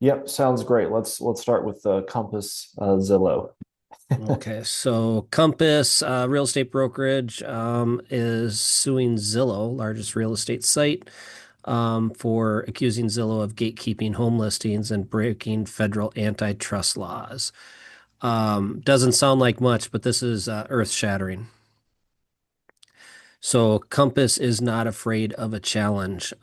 Yep, sounds great. Let's start with Compass Zillow. Okay, so Compass Real Estate Brokerage is suing Zillow, largest real estate site, for accusing Zillow of gatekeeping home listings and breaking federal antitrust laws. Doesn't sound like much, but this is earth-shattering. So Compass is not afraid of a challenge.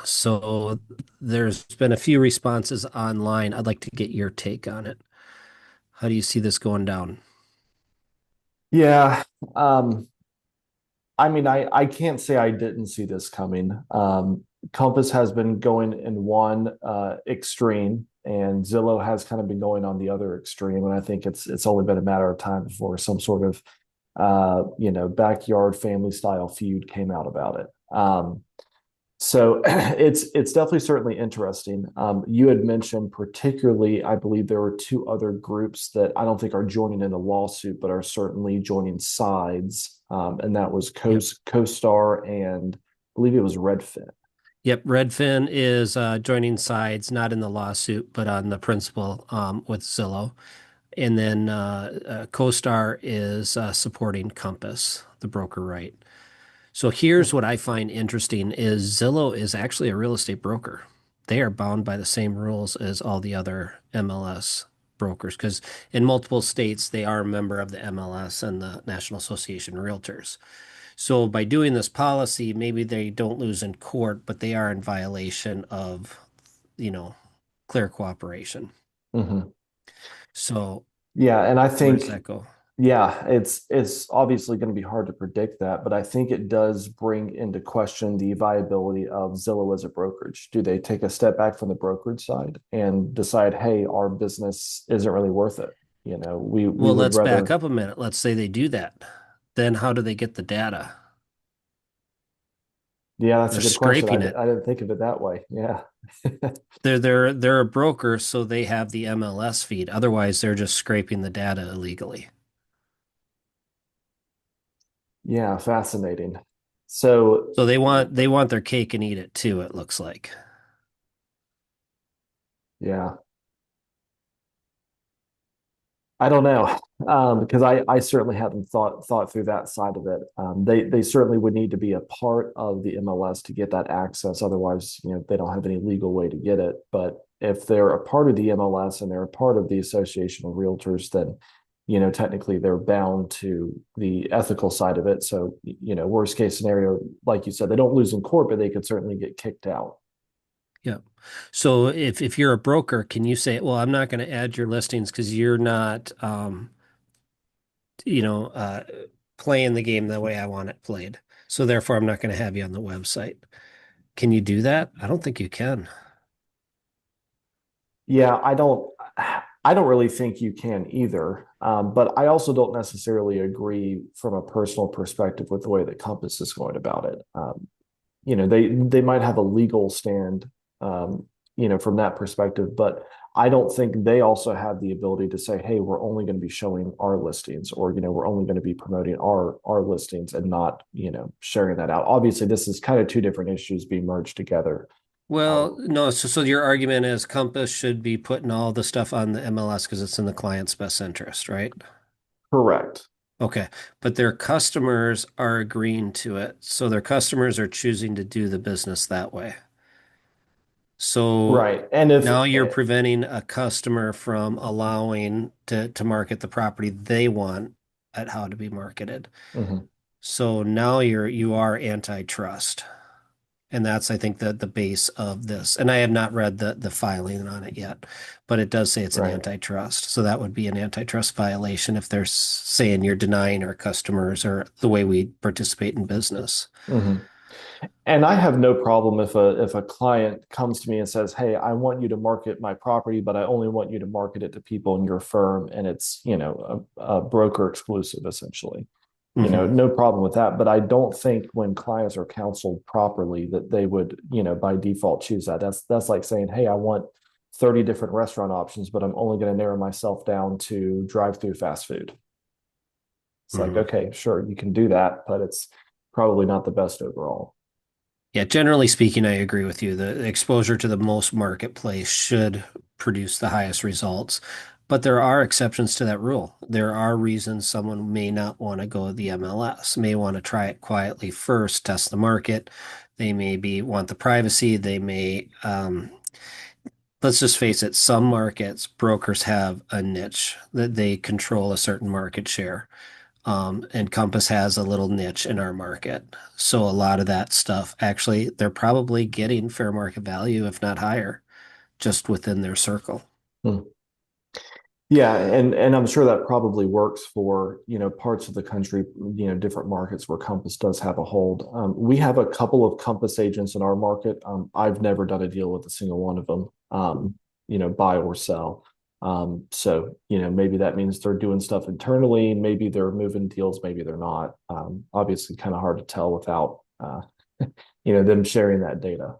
So there's been a few responses online. I'd like to get your take on it. How do you see this going down? Yeah, um, I mean, I can't say I didn't see this coming. Compass has been going in one extreme, and Zillow has kind of been going on the other extreme. And I think it's only been a matter of time before some sort of backyard family style feud came out about it. So it's definitely certainly interesting. You had mentioned particularly, I believe there were two other groups that I don't think are joining in a lawsuit, but are certainly joining sides, and that was Yep. CoStar and I believe it was Redfin. Yep, Redfin is joining sides, not in the lawsuit, but on the principle with Zillow. And then CoStar is supporting Compass, the broker right. So here's what I find interesting is Zillow is actually a real estate broker. They are bound by the same rules as all the other MLS brokers because in multiple states they are a member of the MLS and the National Association of Realtors. So by doing this policy, maybe they don't lose in court, but they are in violation of, you know, clear cooperation. Mhm. So Yeah, and I where does think that go? yeah, it's obviously going to be hard to predict that, but I think it does bring into question the viability of Zillow as a brokerage. Do they take a step back from the brokerage side and decide, hey, our business isn't really worth it? We Well, would let's back rather. up a minute. Let's say they do that. Then how do they get the data? Yeah, that's They're a good question. scraping it. I didn't think of it that way. Yeah. They're a broker, so they have the MLS feed. Otherwise, they're just scraping the data illegally. Yeah, fascinating. So, So they want their cake and eat it too, it looks like. yeah, I don't know, because I certainly haven't thought through that side of it. They certainly would need to be a part of the MLS to get that access. Otherwise, they don't have any legal way to get it. But if they're a part of the MLS and they're a part of the Association of Realtors, then technically they're bound to the ethical side of it. So, worst case scenario, like you said, they don't lose in court, but they could certainly get kicked out. Yeah. So if you're a broker, can you say, well, I'm not going to add your listings because you're not you know, playing the game the way I want it played. So therefore I'm not going to have you on the website. Can you do that? I don't think you can. Yeah, I don't really think you can either. But I also don't necessarily agree from a personal perspective with the way that Compass is going about it. They might have a legal stand, from that perspective, but I don't think they also have the ability to say, hey, we're only going to be showing our listings, or we're only going to be promoting our listings and not, sharing that out. Obviously, this is kind of two different issues being merged together. Well, Um, no, so your argument is Compass should be putting all the stuff on the MLS because it's in the client's best interest, right? Correct. Okay. But their customers are agreeing to it. So their customers are choosing to do the business that way. So Right. And if now you're preventing a customer from allowing to market the property they want at how to be marketed. Mhm. So now you are antitrust. And that's, I think, the base of this. And I have not read the filing on it yet, but it does say it's an Right. antitrust. So that would be an antitrust violation if they're saying you're denying our customers or the way we participate in business. Mhm. And I have no problem if a client comes to me and says, "Hey, I want you to market my property, but I only want you to market it to people in your firm, and it's a broker exclusive, essentially." Hmm. No problem with that. But I don't think when clients are counseled properly that they would, by default choose that. That's like saying, "Hey, I want 30 different restaurant options, but I'm only going to narrow myself down to drive-through fast food." It's like, Hmm. okay, sure, you can do that, but it's probably not the best overall. Yeah, generally speaking, I agree with you. The exposure to the most marketplace should produce the highest results. But there are exceptions to that rule. There are reasons someone may not want to go the MLS, may want to try it quietly first, test the market. They maybe want the privacy. They may, let's just face it, some markets, brokers have a niche that they control a certain market share. And Compass has a little niche in our market. So a lot of that stuff, actually, they're probably getting fair market value, if not higher, just within their circle. Hmm. Yeah, and I'm sure that probably works for, parts of the country, different markets where Compass does have a hold. We have a couple of Compass agents in our market. I've never done a deal with a single one of them, buy or sell. So, maybe that means they're doing stuff internally, maybe they're moving deals, maybe they're not. Obviously, kind of hard to tell without, them sharing that data.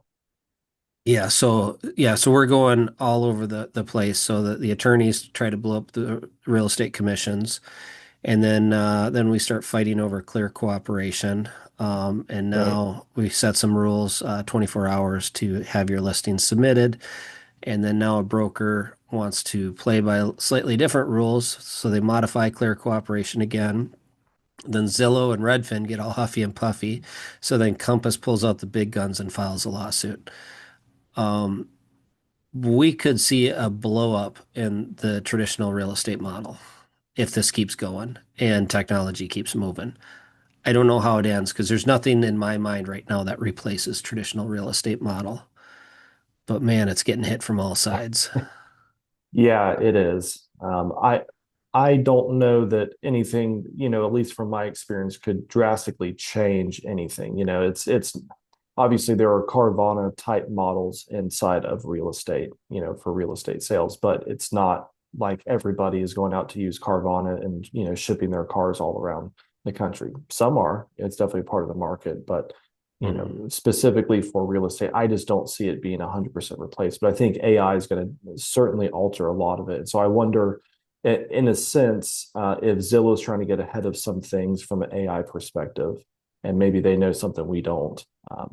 So we're going all over the place. So that the attorneys try to blow up the real estate commissions, and then we start fighting over clear cooperation. And Right. now we set some rules, 24 hours to have your listing submitted. And then now a broker wants to play by slightly different rules, so they modify clear cooperation again. Then Zillow and Redfin get all huffy and puffy. So then Compass pulls out the big guns and files a lawsuit. Um, we could see a blow up in the traditional real estate model if this keeps going and technology keeps moving. I don't know how it ends because there's nothing in my mind right now that replaces traditional real estate model. But man, it's getting hit from all sides. Yeah, it is. I don't know that anything, at least from my experience, could drastically change anything. It's obviously there are Carvana type models inside of real estate, for real estate sales, but it's not like everybody is going out to use Carvana and, shipping their cars all around the country. Some are, it's definitely part of the market, but Mhm. specifically for real estate, I just don't see it being 100% replaced. But I think AI is going to certainly alter a lot of it. So I wonder, in a sense, if Zillow is trying to get ahead of some things from an AI perspective, and maybe they know something we don't,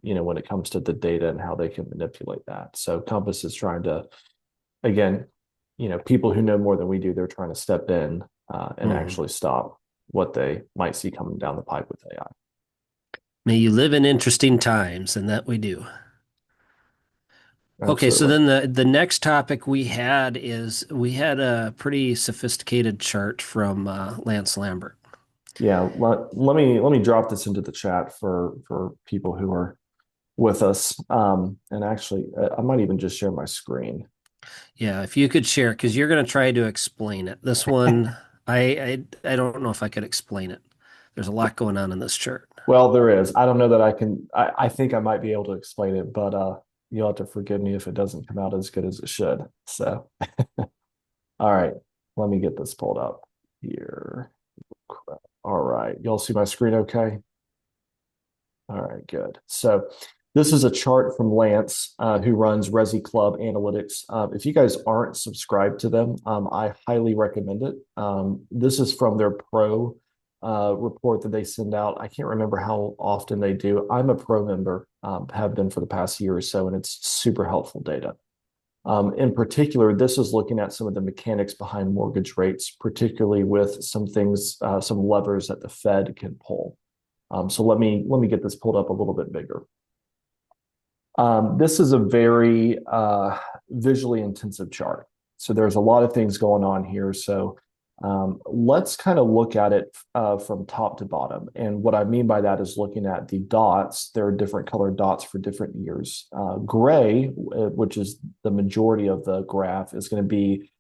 when it comes to the data and how they can manipulate that. So Compass is trying to, again, people who know more than we do, they're trying to step in and Mhm. actually stop what they might see coming down the pipe with AI. May you live in interesting times, and that we do. Okay, so Absolutely. then the next topic we had a pretty sophisticated chart from Lance Lambert. Yeah, let me drop this into the chat for people who are with us. And actually, I might even just share my screen. Yeah, if you could share, because you're going to try to explain it. This one, I don't know if I could explain it. There's a lot going on in this chart. Well, there is. I don't know that I can. I think I might be able to explain it, but you'll have to forgive me if it doesn't come out as good as it should. So, all right, let me get this pulled up here. All right, y'all see my screen okay? All right, good. So this is a chart from Lance, who runs Resi Club Analytics. If you guys aren't subscribed to them, I highly recommend it. This is from their pro report that they send out. I can't remember how often they do. I'm a pro member, have been for the past year or so, and it's super helpful data. In particular, this is looking at some of the mechanics behind mortgage rates, particularly with some things, some levers that the Fed can pull. So let me get this pulled up a little bit bigger. This is a very visually intensive chart. So there's a lot of things going on here. So let's kind of look at it from top to bottom. And what I mean by that is looking at the dots. There are different colored dots for different years. Gray, which is the majority of the graph, is going to be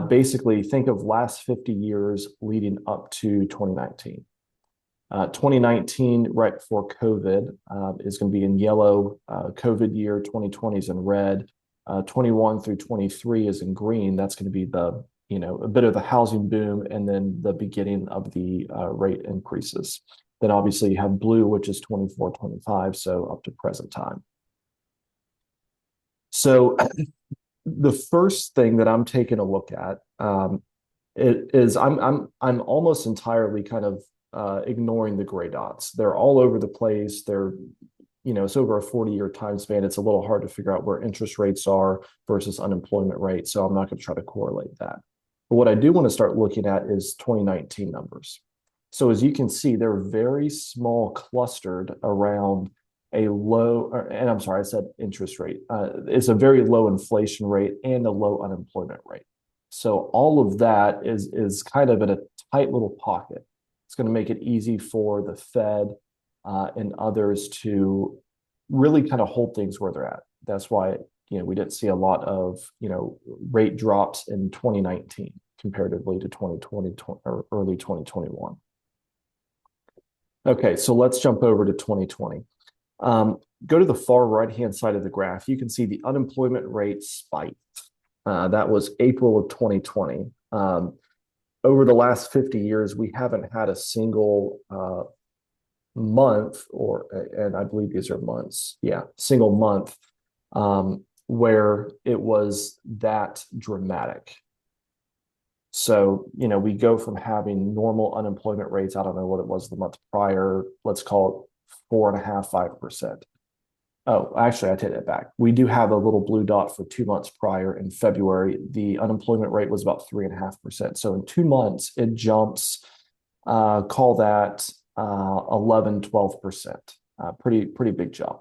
basically think of last 50 years leading up to 2019. 2019, right before COVID, is going to be in yellow. COVID year 2020 is in red. 21 through 23 is in green. That's going to be a bit of the housing boom and then the beginning of the rate increases. Then obviously you have blue, which is 24, 25, so up to present time. So the first thing that I'm taking a look at I'm almost entirely kind of ignoring the gray dots. They're all over the place. They're it's over a 40-year time span. It's a little hard to figure out where interest rates are versus unemployment rate. So I'm not going to try to correlate that. But what I do want to start looking at is 2019 numbers. So as you can see, they're very small clustered around a low, and I'm sorry, I said interest rate. It's a very low inflation rate and a low unemployment rate. So all of that is kind of in a tight little pocket. It's going to make it easy for the Fed and others to really kind of hold things where they're at. That's why we didn't see a lot of rate drops in 2019 comparatively to 2020 or early 2021. Okay, so let's jump over to 2020. Go to the far right-hand side of the graph. You can see the unemployment rate spiked. That was April of 2020. Over the last 50 years, we haven't had a single month, and I believe these are months, single month, where it was that dramatic. So, we go from having normal unemployment rates, I don't know what it was the month prior, let's call it 4.5%, 5%. Oh, actually, I take that back. We do have a little blue dot for 2 months prior in February. The unemployment rate was about 3.5%. So in 2 months, it jumps, call that 11, 12%. Pretty big jump.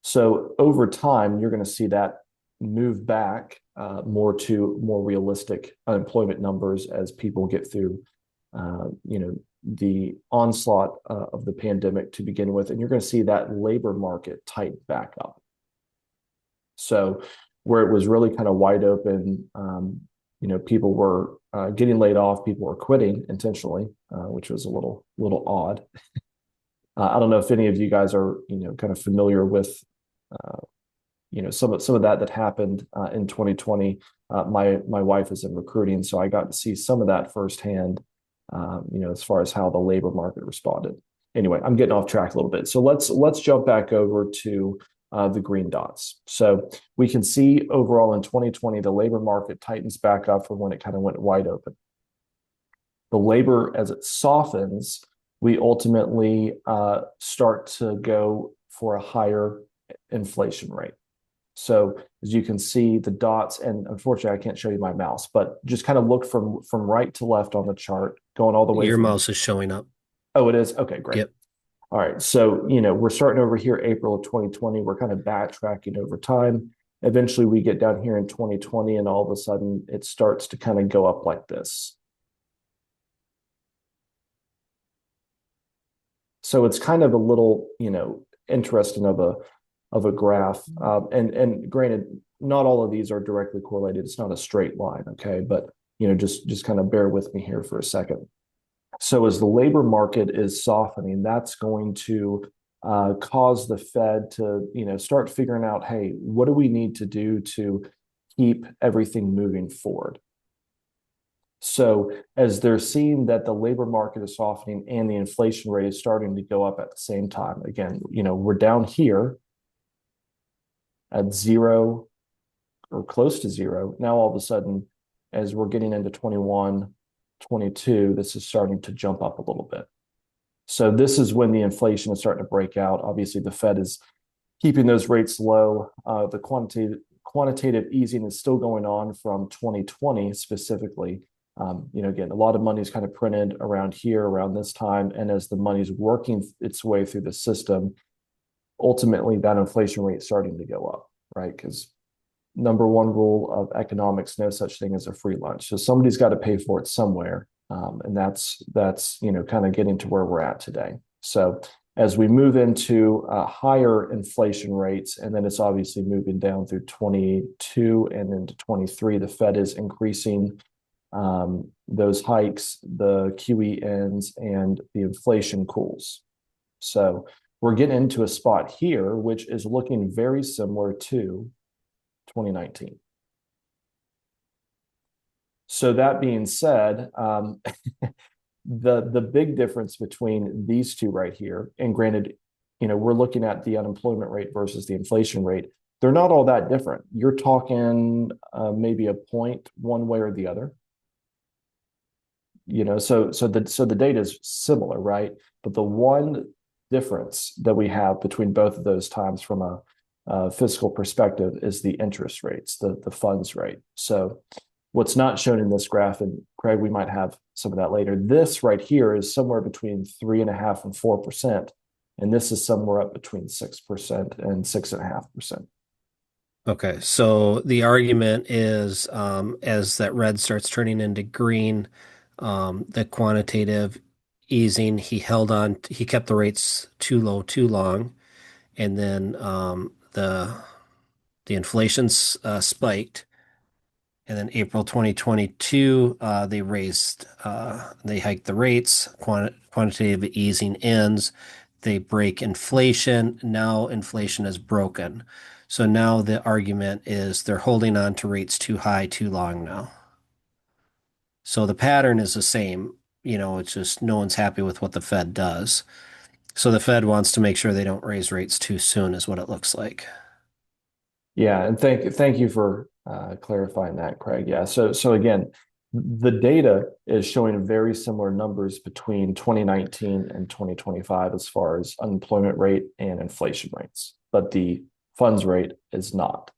So over time, you're going to see that move back more to more realistic unemployment numbers as people get through, the onslaught of the pandemic to begin with, and you're going to see that labor market tighten back up. So where it was really kind of wide open, people were getting laid off, people were quitting intentionally, which was a little odd. I don't know if any of you guys are kind of familiar with some of that happened in 2020. My wife is in recruiting, so I got to see some of that firsthand. As far as how the labor market responded. Anyway, I'm getting off track a little bit. So let's jump back over to the green dots. So we can see overall in 2020, the labor market tightens back up from when it kind of went wide open. The labor, as it softens, we ultimately start to go for a higher inflation rate. So as you can see, the dots, and unfortunately, I can't show you my mouse, but just kind of look from right to left on the chart, going all the way. Your mouse is showing up. Oh, it is? Okay, great. Yep. All right. So, we're starting over here, April of 2020. We're kind of backtracking over time. Eventually, we get down here in 2020, and all of a sudden, it starts to kind of go up like this. So it's kind of a little, interesting of a graph. And granted, not all of these are directly correlated. It's not a straight line, okay? But just kind of bear with me here for a second. So as the labor market is softening, that's going to cause the Fed to start figuring out, hey, what do we need to do to keep everything moving forward? So as they're seeing that the labor market is softening and the inflation rate is starting to go up at the same time, again, we're down here at zero or close to zero. Now, all of a sudden, as we're getting into 21, 22, this is starting to jump up a little bit. So this is when the inflation is starting to break out. Obviously, the Fed is keeping those rates low. The quantitative easing is still going on from 2020 specifically. Again, a lot of money is kind of printed around here, around this time. And as the money's working its way through the system, ultimately that inflation rate is starting to go up, right? Because number one rule of economics, no such thing as a free lunch. So somebody's got to pay for it somewhere. And that's kind of getting to where we're at today. So as we move into higher inflation rates, and then it's obviously moving down through 22 and into 23, the Fed is increasing those hikes, the QE ends, and the inflation cools. So we're getting into a spot here, which is looking very similar to 2019. So that being said, the big difference between these two right here, and granted, we're looking at the unemployment rate versus the inflation rate, they're not all that different. You're talking maybe a point one way or the other. So the data is similar, right? But the one difference that we have between both of those times from a fiscal perspective is the interest rates, the funds rate. So what's not shown in this graph, and Craig, we might have some of that later. This right here is somewhere between 3.5% and 4%, and this is somewhere up between 6% and 6.5%. Okay, so the argument is as that red starts turning into green, the quantitative easing, he kept the rates too low too long, and then the inflation's spiked, and then April 2022, they hiked the rates, quantitative easing ends, they break inflation. Now inflation is broken. So now the argument is they're holding on to rates too high too long now. So the pattern is the same. It's just no one's happy with what the Fed does. So the Fed wants to make sure they don't raise rates too soon, is what it looks like. Yeah, and thank you for clarifying that, Craig. Yeah, so again, the data is showing very similar numbers between 2019 and 2025 as far as unemployment rate and inflation rates, but the funds rate is not.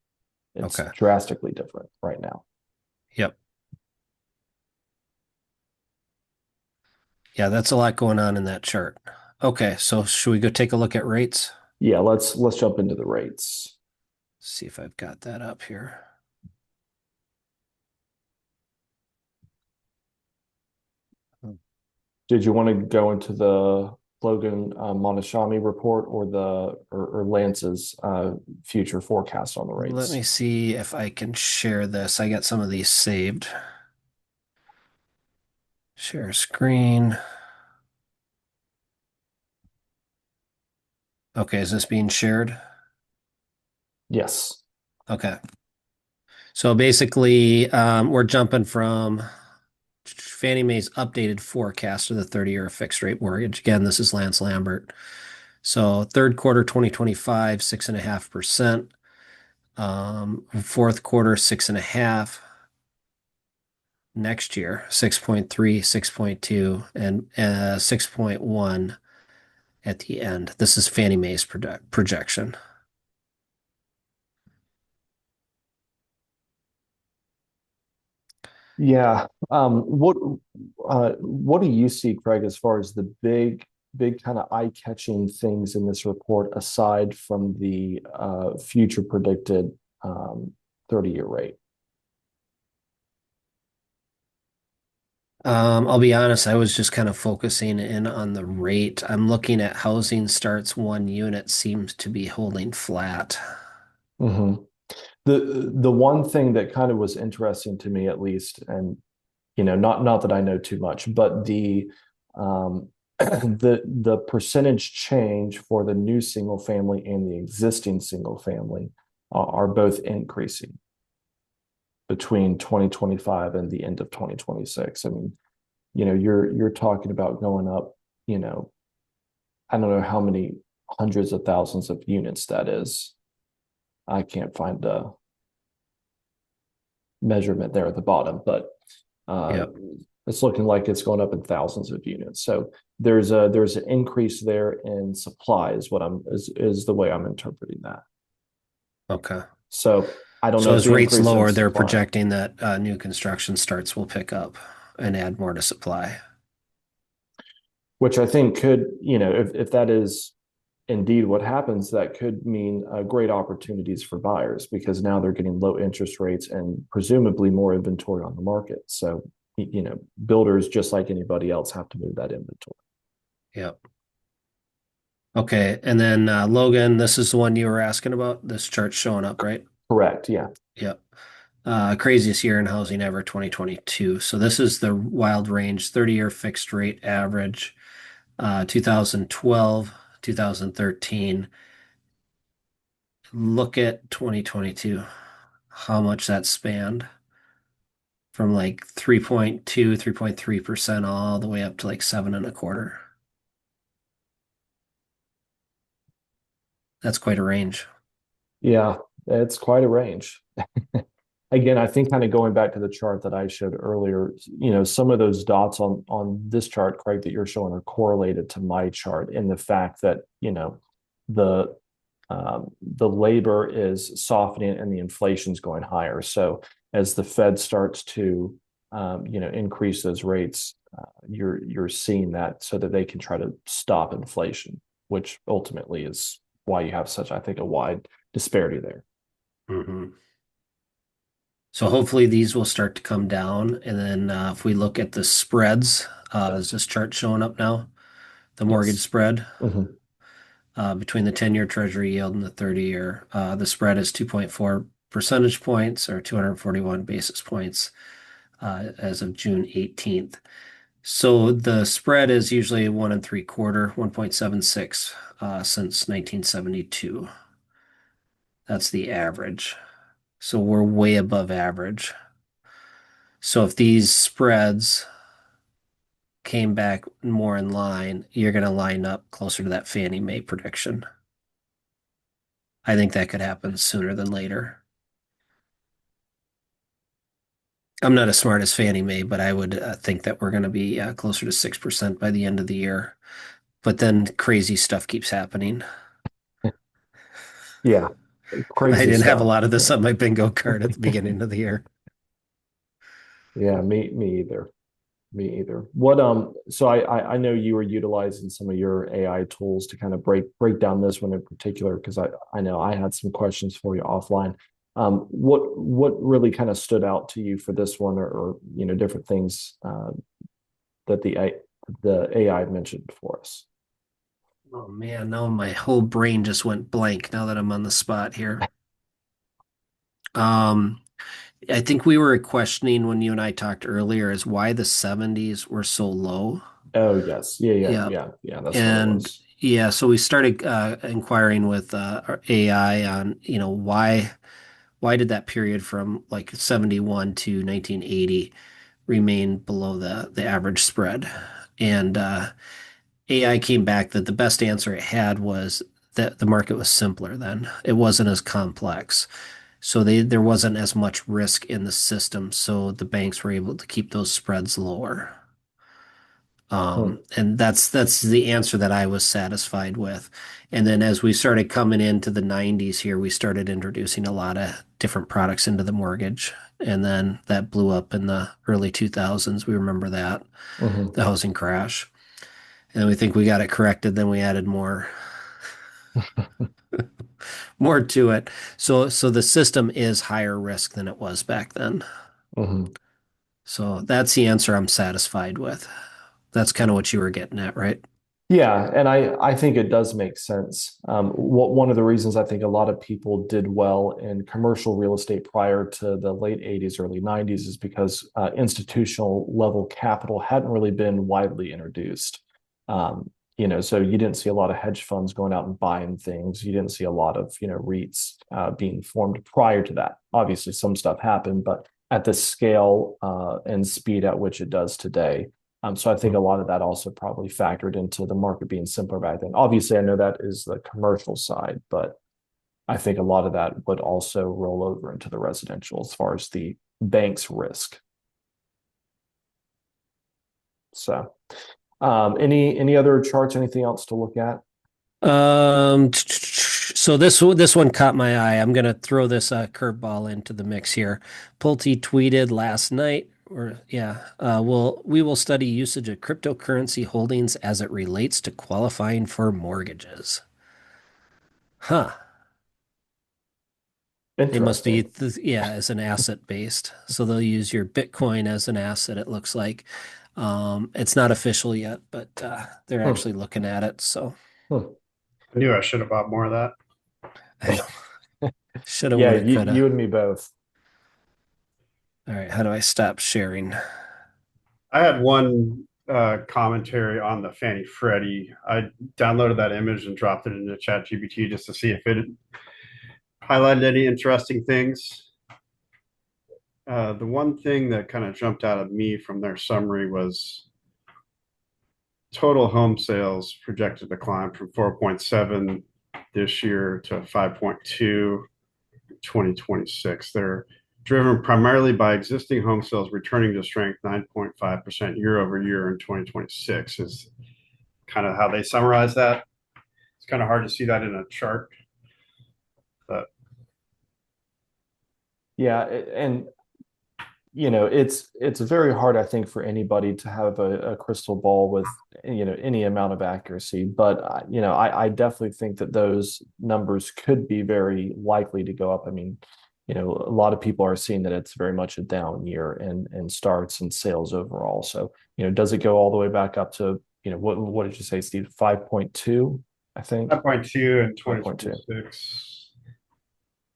It's Okay. drastically different right now. Yep. Yeah, that's a lot going on in that chart. Okay, so should we go take a look at rates? Yeah, let's jump into the rates. See if I've got that up here. Did you want to go into the Logan Montashami report or or Lance's future forecast on the Let me rates? see if I can share this. I got some of these saved. Share screen. Okay, is this being shared? Yes. Okay. So basically, we're jumping from Fannie Mae's updated forecast of the 30-year fixed rate mortgage. Again, this is Lance Lambert. So third quarter 2025, 6.5%. Fourth quarter, 6.5%. Next year, 6.3, 6.2, and 6.1 at the end. This is Fannie Mae's projection. Yeah. What do you see, Craig, as far as the big kind of eye-catching things in this report, aside from the future predicted 30-year rate? I'll be honest, I was just kind of focusing in on the rate. I'm looking at housing starts one unit seems to be holding flat. Mm-hmm. The one thing that kind of was interesting to me, at least, and not that I know too much, but the the percentage change for the new single family and the existing single family are both increasing between 2025 and the end of 2026. I mean, you're talking about going up, you know, I don't know how many hundreds of thousands of units that is. I can't find a measurement there at the bottom, but uh, Yep. it's looking like it's going up in thousands of units. So there's an increase there in supply is what is the way I'm interpreting that. Okay. So I don't So know if as the rates increase in lower, they're supply, projecting that new construction starts will pick up and add more to supply. which I think could, if that is indeed what happens, that could mean great opportunities for buyers because now they're getting low interest rates and presumably more inventory on the market. So, builders, just like anybody else, have to move that inventory. Yep. Okay. And then Logan, this is the one you were asking about. This chart's showing up, right? Correct. Yeah. Yep. Craziest year in housing ever, 2022. So this is the wild range, 30-year fixed rate average, 2012, 2013. Look at 2022, how much that spanned from like 3.2, 3.3% all the way up to like 7.25. That's quite a range. Yeah. It's quite a range. again, I think kind of going back to the chart that I showed earlier, some of those dots on this chart, Craig, that you're showing are correlated to my chart in the fact that, the the labor is softening and the inflation's going higher. So as the Fed starts to increase those rates, you're seeing that so that they can try to stop inflation, which ultimately is why you have such, I think, a wide disparity there. Mhm. So hopefully these will start to come down. And then if we look at the spreads, is this chart showing up now? The mortgage Yes. spread Hmm. between the 10-year Treasury yield and the 30-year. The spread is 2.4 percentage points or 241 basis points as of June 18th. So the spread is usually 1 3/4, 1.76 since 1972. That's the average. So we're way above average. So if these spreads came back more in line, you're going to line up closer to that Fannie Mae prediction. I think that could happen sooner than later. I'm not as smart as Fannie Mae, but I would think that we're going to be closer to 6% by the end of the year. But then crazy stuff keeps happening. Yeah, I crazy didn't have a stuff. lot of this Yeah. on my bingo card at the beginning of the year. Yeah, me either. Me either. What so I know you were utilizing some of your AI tools to kind of break down this one in particular because I know I had some questions for you offline. What really kind of stood out to you for this one, or different things that the AI mentioned for us? Oh man, now my whole brain just went blank now that I'm on the spot here. Um, I think we were questioning when you and I talked earlier is why the 70s were so low. Oh yes, Yeah. yeah. That's what it And was. yeah, so we started inquiring with our AI on, why did that period from like 71 to 1980 remain below the average spread? And AI came back that the best answer it had was that the market was simpler then. It wasn't as complex. So there wasn't as much risk in the system, so the banks were able to keep those spreads lower. Hmm. And that's the answer that I was satisfied with. And then as we started coming into the 90s here, we started introducing a lot of different products into the mortgage. And then that blew up in the early 2000s. We remember that, Hmm. the housing crash. And then we think we got it corrected, then we added more to it. So the system is higher risk than it was back then. Hmm. So that's the answer I'm satisfied with. That's kind of what you were getting at, right? Yeah, and I think it does make sense. One of the reasons I think a lot of people did well in commercial real estate prior to the late 80s, early 90s is because institutional level capital hadn't really been widely introduced. So you didn't see a lot of hedge funds going out and buying things. You didn't see a lot of, REITs being formed prior to that. Obviously, some stuff happened, but at the scale and speed at which it does today. So I think a lot of that also probably factored into the market being simpler back then. Obviously, I know that is the commercial side, but I think a lot of that would also roll over into the residential as far as the bank's risk. So, any other charts, anything else to look at? So this one caught my eye. I'm gonna throw this curveball into the mix here. Pulte tweeted last night, or yeah, we will study usage of cryptocurrency holdings as it relates to qualifying for mortgages. Huh. They must be, Interesting. yeah, as an asset based. So they'll use your Bitcoin as an asset, it looks like. It's not official yet, but they're Hmm, actually looking at it. So hmm. I knew I should have bought more of that. I know. Shoulda, Yeah, woulda, you coulda. and me both. All right, how do I stop sharing? I had one commentary on the Fannie Freddie. I downloaded that image and dropped it into ChatGPT just to see if it highlighted any interesting things. The one thing that kind of jumped out at me from their summary was total home sales projected to climb from 4.7 this year to 5.2 in 2026. They're driven primarily by existing home sales returning to strength 9.5% year over year in 2026 is kind of how they summarize that. It's kind of hard to see that in a chart, but Yeah, and it's very hard, I think, for anybody to have a crystal ball with any amount of accuracy. But I definitely think that those numbers could be very likely to go up. I mean, a lot of people are seeing that it's very much a down year and starts and sales overall. So, does it go all the way back up to, what did you say, Steve? 5.2, I think. 5.2 in 5.2. 2026.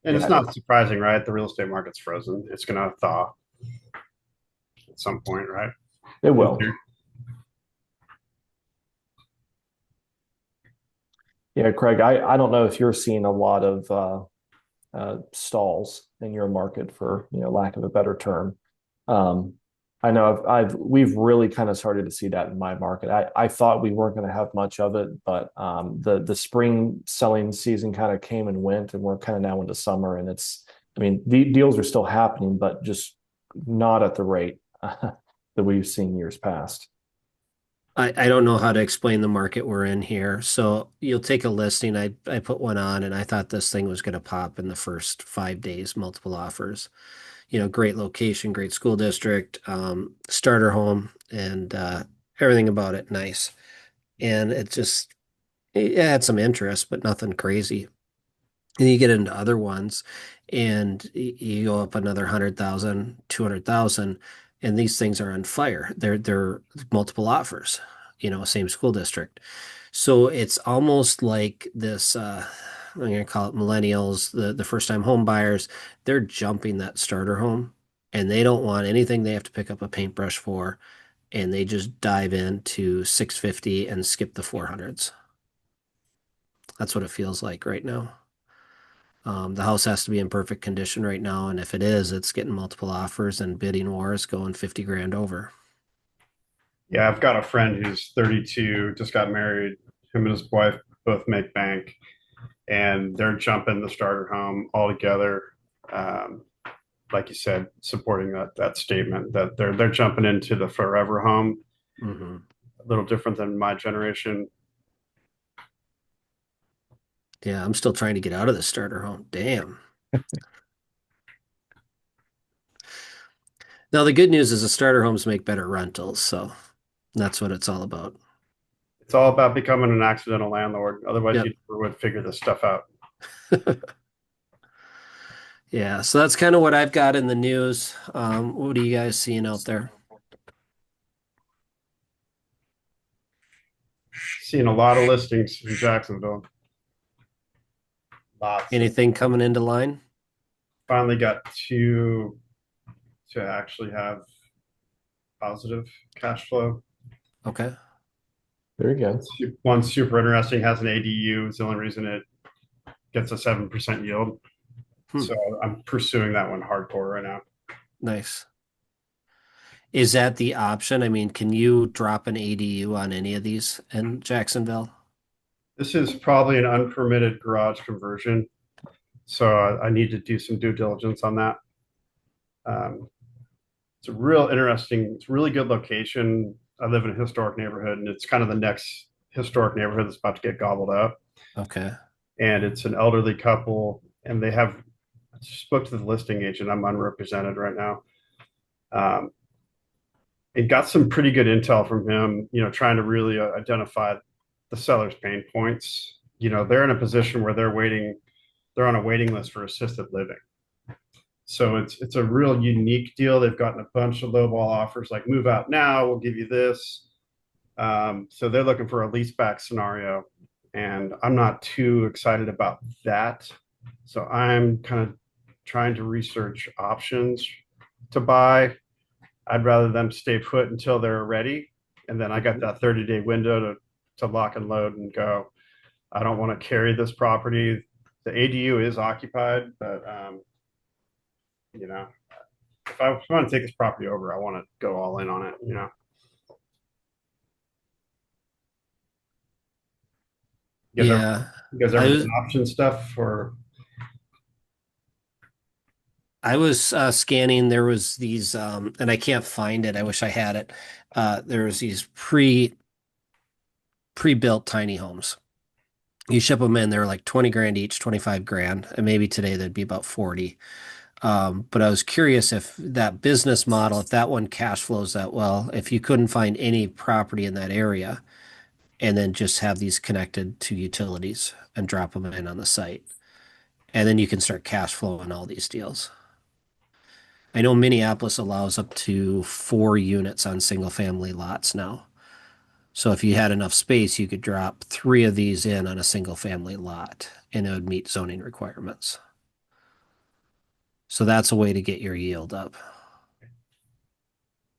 And it's Yeah, not surprising, right? The real estate market's frozen. It's going to thaw at some point, right? it will. Yeah, Craig, I don't know if you're seeing a lot of stalls in your market, for lack of a better term. Um, I know we've really kind of started to see that in my market. I thought we weren't going to have much of it, but the spring selling season kind of came and went, and we're kind of now into summer, and I mean, the deals are still happening, but just not at the rate that we've seen years past. I don't know how to explain the market we're in here. So you'll take a listing. I put one on and I thought this thing was going to pop in the first 5 days, multiple offers. Great location, great school district, starter home, and everything about it nice. And it had some interest, but nothing crazy. And you get into other ones and you go up another 100,000, 200,000, and these things are on fire. They're multiple offers, same school district. So it's almost like this, I'm going to call it millennials, the first time home buyers, they're jumping that starter home and they don't want anything they have to pick up a paintbrush for. And they just dive into 650 and skip the 400s. That's what it feels like right now. The house has to be in perfect condition right now, and if it is, it's getting multiple offers and bidding wars going 50 grand over. Yeah, I've got a friend who's 32, just got married. Him and his wife both make bank, and they're jumping the starter home altogether. Um, like you said, supporting that statement that they're jumping into the forever home. Hmm. A little different than my generation. Yeah, I'm still trying to get out of the starter home. Damn. Now, the good news is the starter homes make better rentals, so that's what it's all about. It's all about becoming an accidental landlord. Otherwise, you Yep. never would figure this stuff out. Yeah, so that's kind of what I've got in the news. What are you guys seeing out there? Seeing a lot of listings in Jacksonville. Lots. Anything coming into line? Finally got two to actually have positive cash flow. Okay. There you go. One's super interesting, has an ADU. It's the only reason it gets a 7% yield. Hmm. So I'm pursuing that one hardcore right now. Nice. Is that the option? I mean, can you drop an ADU on any of these in Jacksonville? This is probably an unpermitted garage conversion. So I need to do some due diligence on that. Um, it's a real interesting, it's a really good location. I live in a historic neighborhood, and it's kind of the next historic neighborhood that's about to get gobbled up. Okay. And it's an elderly couple, and they have I spoke to the listing agent. I'm unrepresented right now. Um, and got some pretty good intel from him, trying to really identify the seller's pain points. They're in a position where they're on a waiting list for assisted living. So it's a real unique deal. They've gotten a bunch of lowball offers like move out now, we'll give you this. So they're looking for a lease back scenario. And I'm not too excited about that. So I'm kind of trying to research options to buy. I'd rather them stay put until they're ready. And then I got that 30-day window to lock and load and go. I don't want to carry this property. The ADU is occupied, but you know, if I want to take this property over, I want to go all in on it. You guys ever Yeah. you guys ever done I option stuff for I was scanning. There was these, and I can't find it. I wish I had it. There was these pre-built tiny homes. You ship them in, they're like 20 grand each, 25 grand, and maybe today they'd be about 40. But I was curious if that business model, if that one cash flows that well, if you couldn't find any property in that area and then just have these connected to utilities and drop them in on the site. And then you can start cash flowing all these deals. I know Minneapolis allows up to 4 units on single family lots now. So if you had enough space, you could drop 3 of these in on a single family lot and it would meet zoning requirements. So that's a way to get your yield up.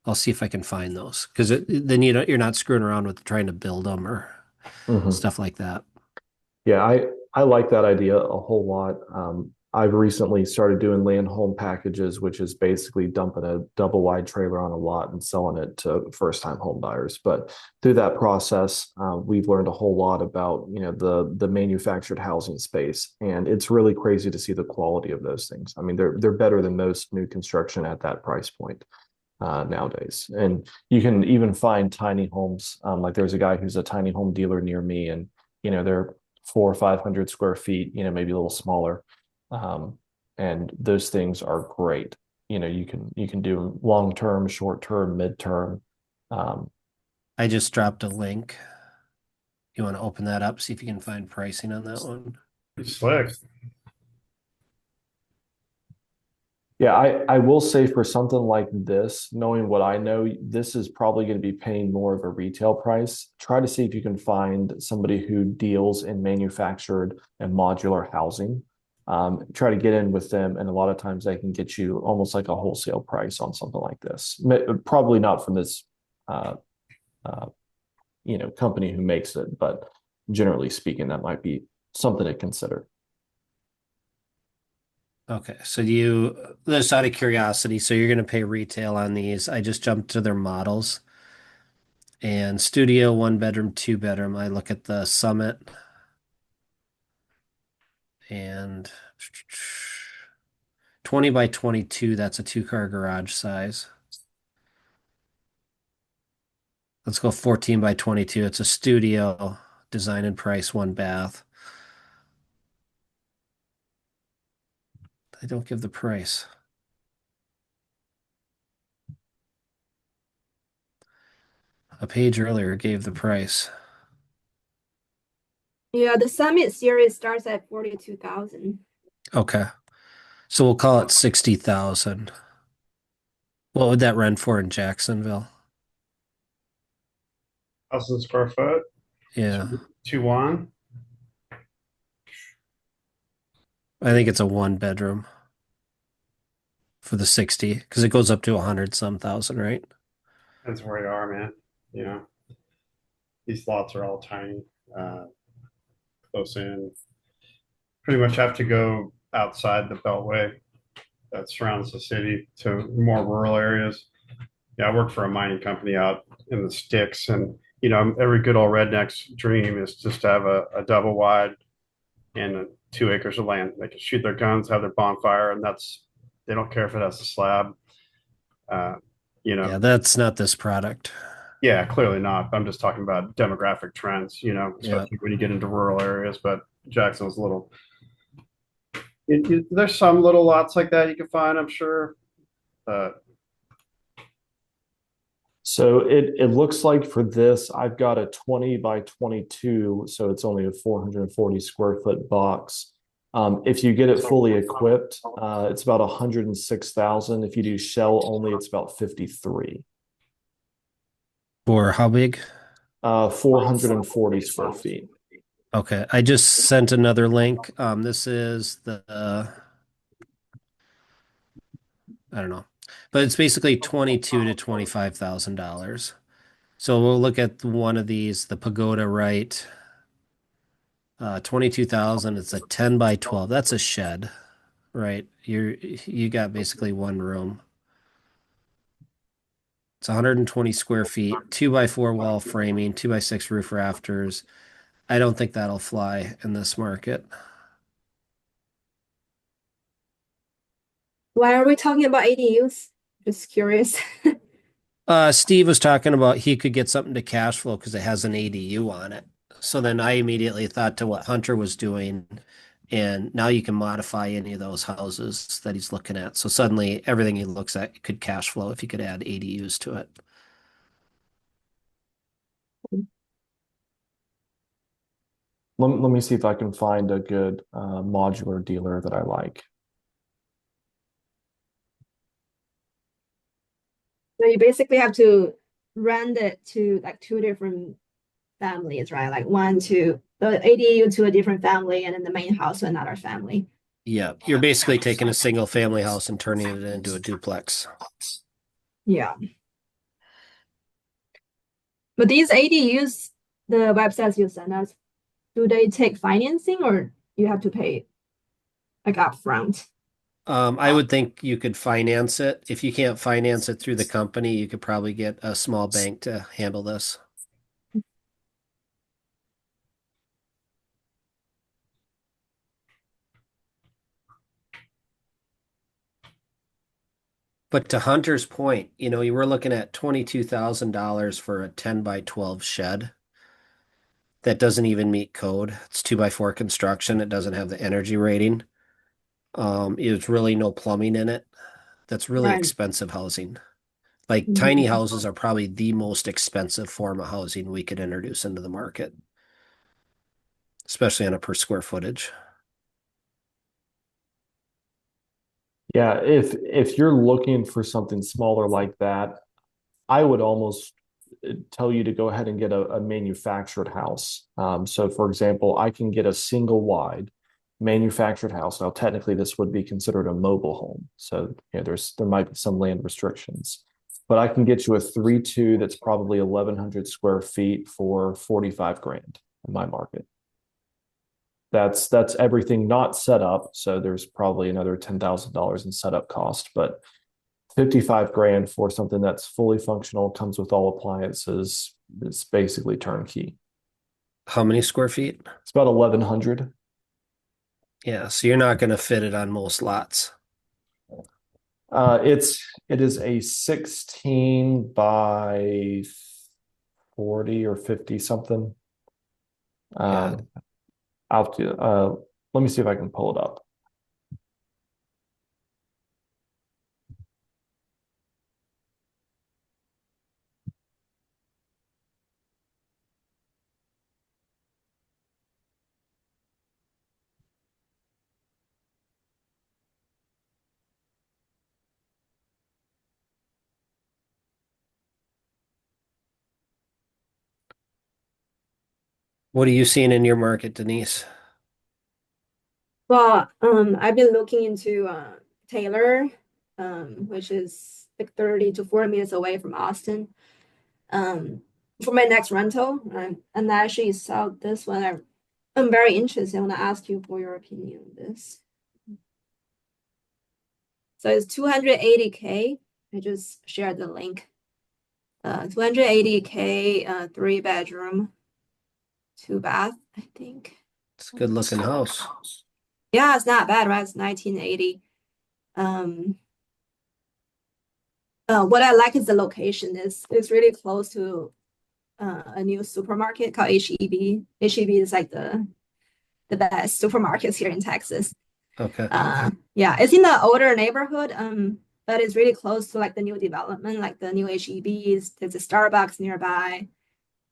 I'll see if I can find those because then you're not screwing around with trying to build them or Mhm. stuff like that. Yeah, I like that idea a whole lot. I've recently started doing land home packages, which is basically dumping a double wide trailer on a lot and selling it to first time home buyers. But through that process, we've learned a whole lot about the manufactured housing space, and it's really crazy to see the quality of those things. I mean, they're better than most new construction at that price point nowadays. And you can even find tiny homes. Like there's a guy who's a tiny home dealer near me, and they're 400 or 500 square feet, maybe a little smaller. Um, and those things are great. You can do long term, short term, midterm. Um, I just dropped a link. You want to open that up, see if you can find pricing on that one? It's slick. Yeah, I will say for something like this, knowing what I know, this is probably going to be paying more of a retail price. Try to see if you can find somebody who deals in manufactured and modular housing. Try to get in with them, and a lot of times they can get you almost like a wholesale price on something like this. Probably not from this, uh, uh, company who makes it, but generally speaking, that might be something to consider. Okay, so just out of curiosity, so you're going to pay retail on these. I just jumped to their models and studio, 1 bedroom, 2 bedroom. I look at the Summit and 20 by 22, that's a 2 car garage size. Let's go 14 by 22. It's a studio, design and price, 1 bath. They don't give the price. A page earlier gave the price. Yeah, the Summit series starts at 42,000. Okay. So we'll call it 60,000. What would that rent for in Jacksonville? 1,000 square foot, Yeah. two one. I think it's a 1 bedroom for the 60 because it goes up to 100 some thousand, right? Depends where you are, man. You know, these lots are all tiny, uh, close in. Pretty much have to go outside the beltway that surrounds the city to more rural areas. Yeah, I work for a mining company out in the sticks, and every good old redneck's dream is just to have a double wide and 2 acres of land. They can shoot their guns, have their bonfire, and they don't care if it has a slab. Uh, you Yeah, know, that's not this product. yeah, clearly not. I'm just talking about demographic trends. Yeah. Especially when you get into rural areas. But Jackson's a little. There's some little lots like that you can find, I'm sure. Uh, So it looks like for this, I've got a 20 by 22, so it's only a 440 square foot box. If you get it fully equipped, it's about 106,000. If you do shell only, it's about 53. For how big? 440 square feet. Okay. I just sent another link. This is the I don't know. But it's basically 22 to $25,000. So we'll look at one of these, the Pagoda right. 22,000, it's a 10 by 12. That's a shed, right? You got basically one room. It's 120 square feet, 2 by 4 wall framing, 2 by 6 roof rafters. I don't think that'll fly in this market. Why are we talking about ADUs? Just curious. Steve was talking about he could get something to cash flow because it has an ADU on it. So then I immediately thought to what Hunter was doing, and now you can modify any of those houses that he's looking at. So suddenly everything he looks at could cash flow if you could add ADUs to it. Let me see if I can find a good modular dealer that I like. So you basically have to rent it to like two different families, right? Like one to the ADU to a different family, and then the main house to another family. Yeah, you're basically taking a single family house and turning it into a duplex. Yeah. But these ADUs, the websites you send us, do they take financing or you have to pay like upfront? I would think you could finance it. If you can't finance it through the company, you could probably get a small bank to handle this. But to Hunter's point, you were looking at $22,000 for a 10 by 12 shed. That doesn't even meet code. It's 2x4 construction. It doesn't have the energy rating. There's really no plumbing in it. That's really Right. expensive housing. Like tiny Mhm. houses are probably the most expensive form of housing we could introduce into the market, especially on a per square footage. Yeah, if you're looking for something smaller like that, I would almost tell you to go ahead and get a manufactured house. So, for example, I can get a single wide manufactured house. Now, technically, this would be considered a mobile home, so there might be some land restrictions, but I can get you a 3.2 that's probably 1,100 square feet for 45 grand in my market. That's everything not set up, so there's probably another $10,000 in setup cost, but 55 grand for something that's fully functional, comes with all appliances. It's basically turnkey. How many square feet? It's about 1,100. Yeah, so you're not going to fit it on most lots. It is a 16 by 40 or 50 something. Yeah. I'll let me see if I can pull it up. What are you seeing in your market, Denise? Well, I've been looking into Taylor, which is like 30 to 40 minutes away from Austin, for my next rental. And I actually saw this one. I'm very interested. I want to ask you for your opinion on this. So it's 280K. I just shared the link. 280K, 3 bedroom, 2 bath, I think. It's a good looking house. Yeah, it's not bad, right? It's 1980. Um, what I like is the location. It's really close to a new supermarket called HEB. HEB is like the best supermarkets here in Texas. Okay. Yeah, it's in the older neighborhood, but it's really close to like the new development, like the new HEBs. There's a Starbucks nearby.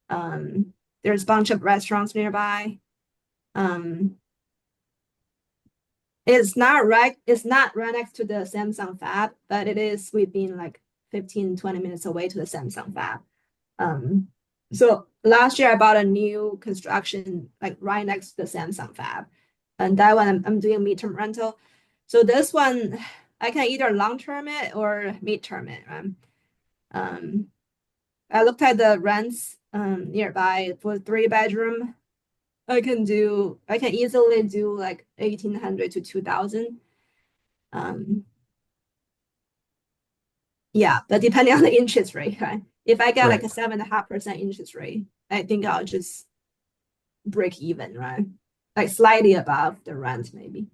There's a bunch of restaurants nearby. Um, it's not right next to the Samsung Fab, but it is within like 15, 20 minutes away to the Samsung Fab. So last year I bought a new construction like right next to the Samsung Fab. And that one I'm doing midterm rental. So this one I can either long-term it or midterm it. I looked at the rents nearby for 3 bedroom. I can easily do like 1,800 to 2,000. Yeah, but depending on the interest rate, right? If I get like Right. a 7.5% interest rate, I think I'll just break even, right? Like slightly above the rent, maybe.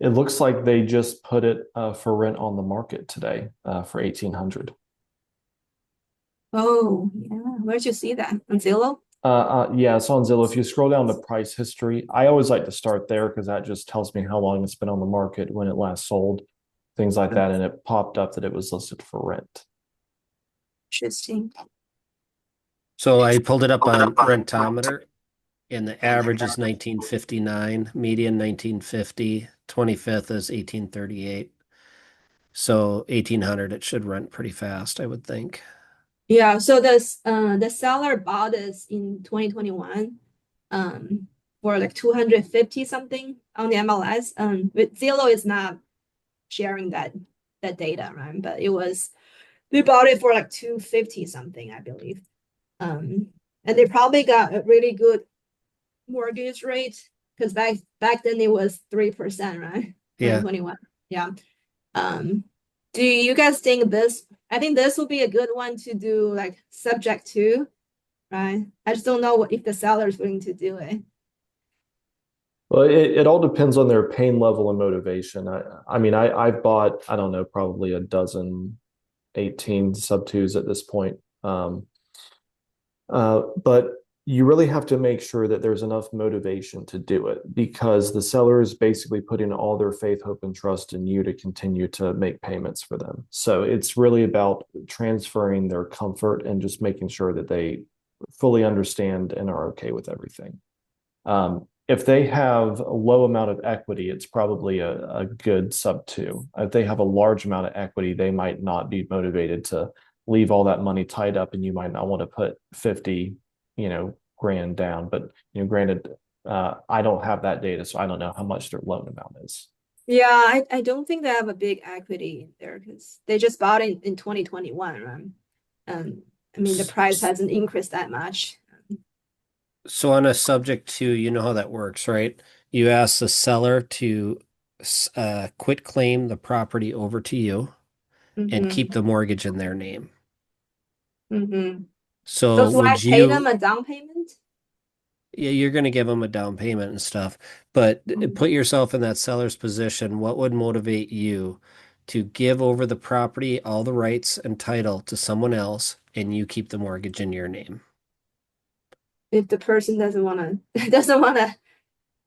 It looks like they just put it for rent on the market today for 1,800. Oh, yeah. Where'd you see that? On Zillow? Yeah, it's on Zillow. If you scroll down to price history, I always like to start there because that just tells me how long it's been on the market, when it last sold, things like that. And it popped up that it was listed for rent. Interesting. So I pulled it up on Rentometer, and the average is 1959, median 1950, 25th is 1838. So 1800, it should rent pretty fast, I would think. Yeah, so the seller bought this in 2021 for like 250 something on the MLS. But Zillow is not sharing that data, right? But they bought it for like 250 something, I believe. And they probably got a really good mortgage rate because back then it was 3%, right? Yeah. 2021. Yeah. Do you guys think this? I think this will be a good one to do like subject to, right? I just don't know if the seller is willing to do it. Well, it all depends on their pain level and motivation. I mean, I've bought, I don't know, probably a dozen, 18 sub twos at this point. But you really have to make sure that there's enough motivation to do it, because the seller is basically putting all their faith, hope, and trust in you to continue to make payments for them. So it's really about transferring their comfort and just making sure that they fully understand and are okay with everything. If they have a low amount of equity, it's probably a good sub two. If they have a large amount of equity, they might not be motivated to leave all that money tied up, and you might not want to put 50, grand down. But, granted, I don't have that data, so I don't know how much their loan amount is. Yeah, I don't think they have a big equity in there because they just bought it in 2021, right? I mean, the price hasn't increased that much. So on a subject to, you know how that works, right? You ask the seller to quit claim the property over to you and keep the mortgage in their name. Mm-hmm. So So do I would pay them you, a down payment? yeah, you're going to give them a down payment and stuff, but put yourself in that seller's position. What would motivate you to give over the property, all the rights and title to someone else, and you keep the mortgage in your name? If the person doesn't want to doesn't want to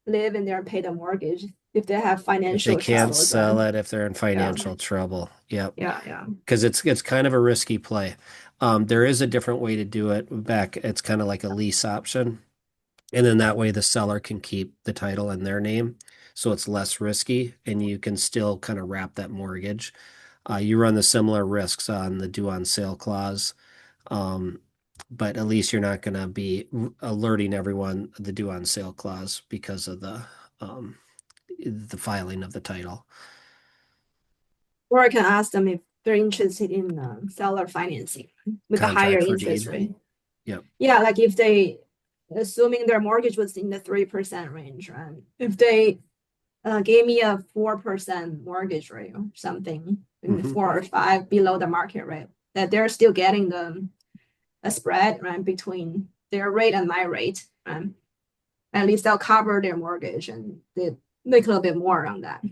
live in there and pay the mortgage, if they have If they financial can't troubles, sell then it, if they're in yeah, financial trouble. Yep. yeah. Because it's kind of a risky play. There is a different way to do it. It's kind of like a lease option. And then that way the seller can keep the title in their name. So it's less risky and you can still kind of wrap that mortgage. You run the similar risks on the due on sale clause. But at least you're not going to be alerting everyone the due on sale clause because of the filing of the title. Or I can ask them if they're interested in seller financing with a higher Contract for interest deed. rate. Yep. Yeah, like if they, assuming their mortgage was in the 3% range, right? If they gave me a 4% mortgage rate or something, in Mhm. 4 or 5 below the market rate, that they're still getting a spread, right, between their rate and my rate, right? At least they'll cover their mortgage and they make a little bit more on that.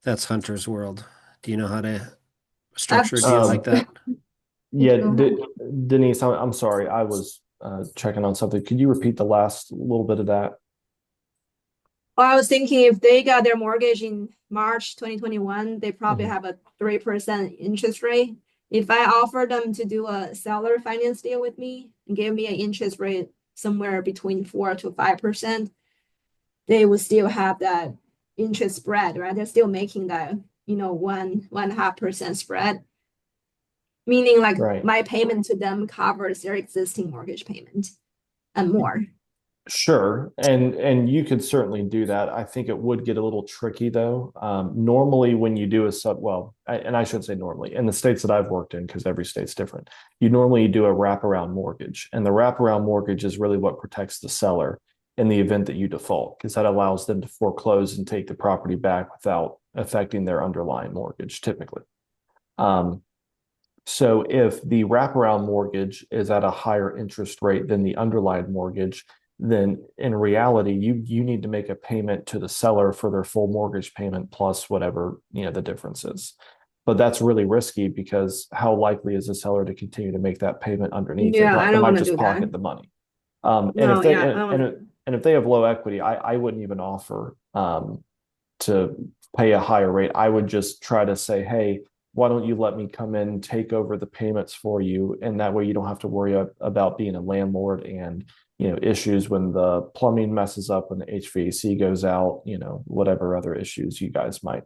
That's Hunter's World. Do you know how to structure a deal Um, like that? Yeah, Denise, I'm sorry. I was checking on something. Could you repeat the last little bit of that? Well, I was thinking if they got their mortgage in March 2021, they probably Mhm. have a 3% interest rate. If I offer them to do a seller finance deal with me and give me an interest rate somewhere between 4 to 5%, they would still have that interest spread, right? They're still making that, 1.5% spread, meaning like Right. my payment to them covers their existing mortgage payment and more. Sure. And you could certainly do that. I think it would get a little tricky though. Normally when you do a and I should say normally, in the states that I've worked in, because every state's different, you normally do a wraparound mortgage. And the wraparound mortgage is really what protects the seller in the event that you default, because that allows them to foreclose and take the property back without affecting their underlying mortgage, typically. So if the wraparound mortgage is at a higher interest rate than the underlying mortgage, then in reality, you need to make a payment to the seller for their full mortgage payment plus whatever, the difference is. But that's really risky because how likely is the seller to continue to make that payment underneath? Yeah, I They don't might want to just do that. pocket the money. And No, if they yeah, I don't and if they have low equity, I wouldn't even offer to pay a higher rate. I would just try to say, hey, why don't you let me come in, take over the payments for you, and that way you don't have to worry about being a landlord and issues when the plumbing messes up, when the HVAC goes out, whatever other issues you guys might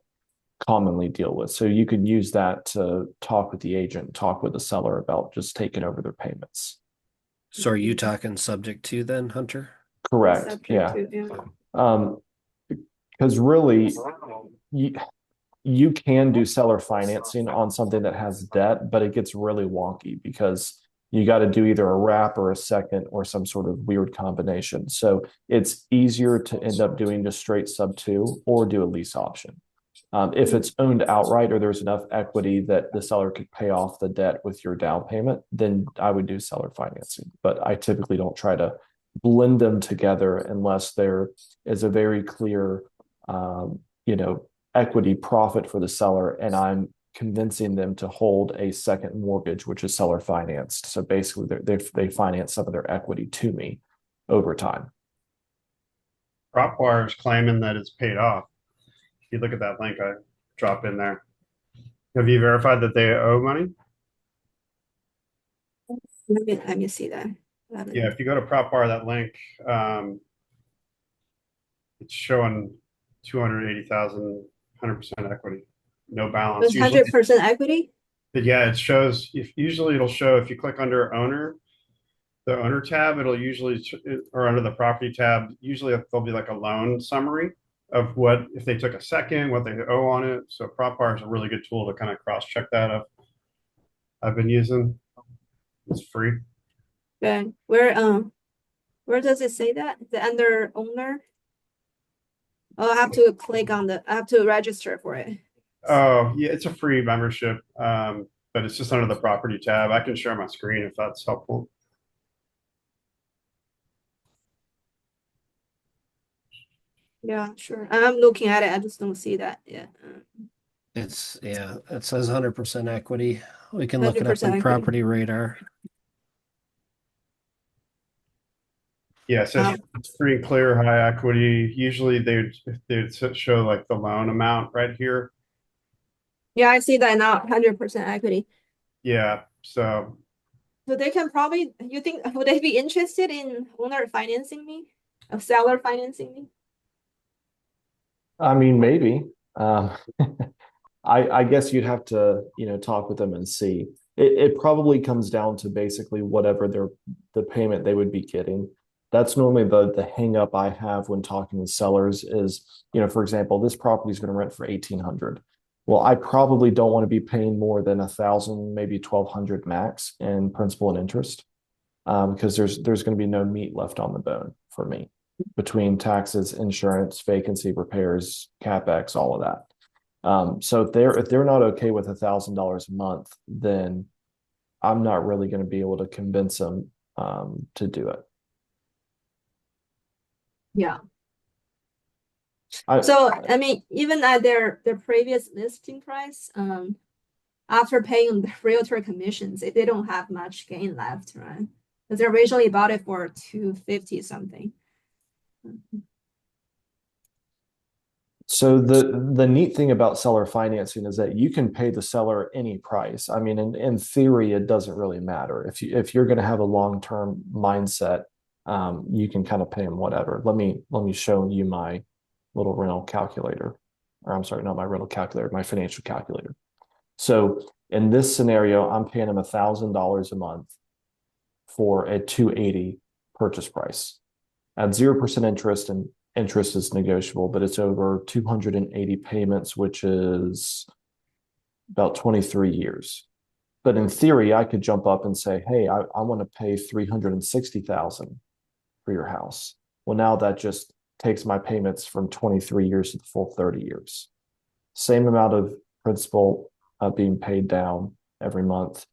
commonly deal with. So you could use that to talk with the agent, talk with the seller about just taking over their payments. So are you talking subject to then, Hunter? Correct. subject Yeah. to, yeah. Because really, you can do seller financing on something that has debt, but it gets really wonky because you got to do either a wrap or a second or some sort of weird combination. So it's easier to end up doing just straight sub two or do a lease option. If it's owned outright or there's enough equity that the seller could pay off the debt with your down payment, then I would do seller financing. But I typically don't try to blend them together unless there is a very clear, equity profit for the seller, and I'm convincing them to hold a second mortgage, which is seller financed. So basically, they finance some of their equity to me over time. PropWire is claiming that it's paid off. If you look at that link I dropped in there, have you verified that they owe money? Let me see that. Yeah, if you go to PropWire, that link, it's showing 280,000, 100% equity, no balance. It's 100% equity? But yeah, it shows, usually it'll show if you click under owner, the owner tab, it'll usually, or under the property tab, usually there'll be like a loan summary of what, if they took a second, what they owe on it. So PropWire is a really good tool to kind of cross-check that. I've been using. It's free. Good. Where does it say that? The under owner? Oh, I have to click on I have to register for it. Oh, yeah, it's a free membership, but it's just under the property tab. I can share my screen if that's helpful. Yeah, sure. I'm looking at it. I just don't see that yet. It says 100% equity. We can look it up 100% in equity. Property Radar. Yeah, it says it's free and clear, high equity. Usually they'd show like the loan amount right here. Yeah, I see that now, 100% equity. Yeah, so they can probably, you think, would they be interested in owner financing me? Of seller financing me? I mean, maybe. I guess you'd have to, talk with them and see. It probably comes down to basically whatever the payment they would be getting. That's normally the hang up I have when talking with sellers is, for example, this property is going to rent for 1,800. Well, I probably don't want to be paying more than 1,000, maybe 1,200 max in principal and interest, because there's going to be no meat left on the bone for me between taxes, insurance, vacancy, repairs, capex, all of that. So if they're not okay with $1,000 a month, then I'm not really going to be able to convince them to do it. Yeah. So I mean, even at their previous listing price, after paying the realtor commissions, they don't have much gain left, right? Because they originally bought it for 250 something. So the neat thing about seller financing is that you can pay the seller any price. I mean, in theory, it doesn't really matter. If you're going to have a long-term mindset, you can kind of pay them whatever. Let me show you my little rental calculator, or I'm sorry, not my rental calculator, my financial calculator. So in this scenario, I'm paying them $1,000 a month for a 280 purchase price at 0% interest, and interest is negotiable, but it's over 280 payments, which is about 23 years. But in theory, I could jump up and say, hey, I want to pay 360,000 for your house. Well, now that just takes my payments from 23 years to the full 30 years. Same amount of principal being paid down every month,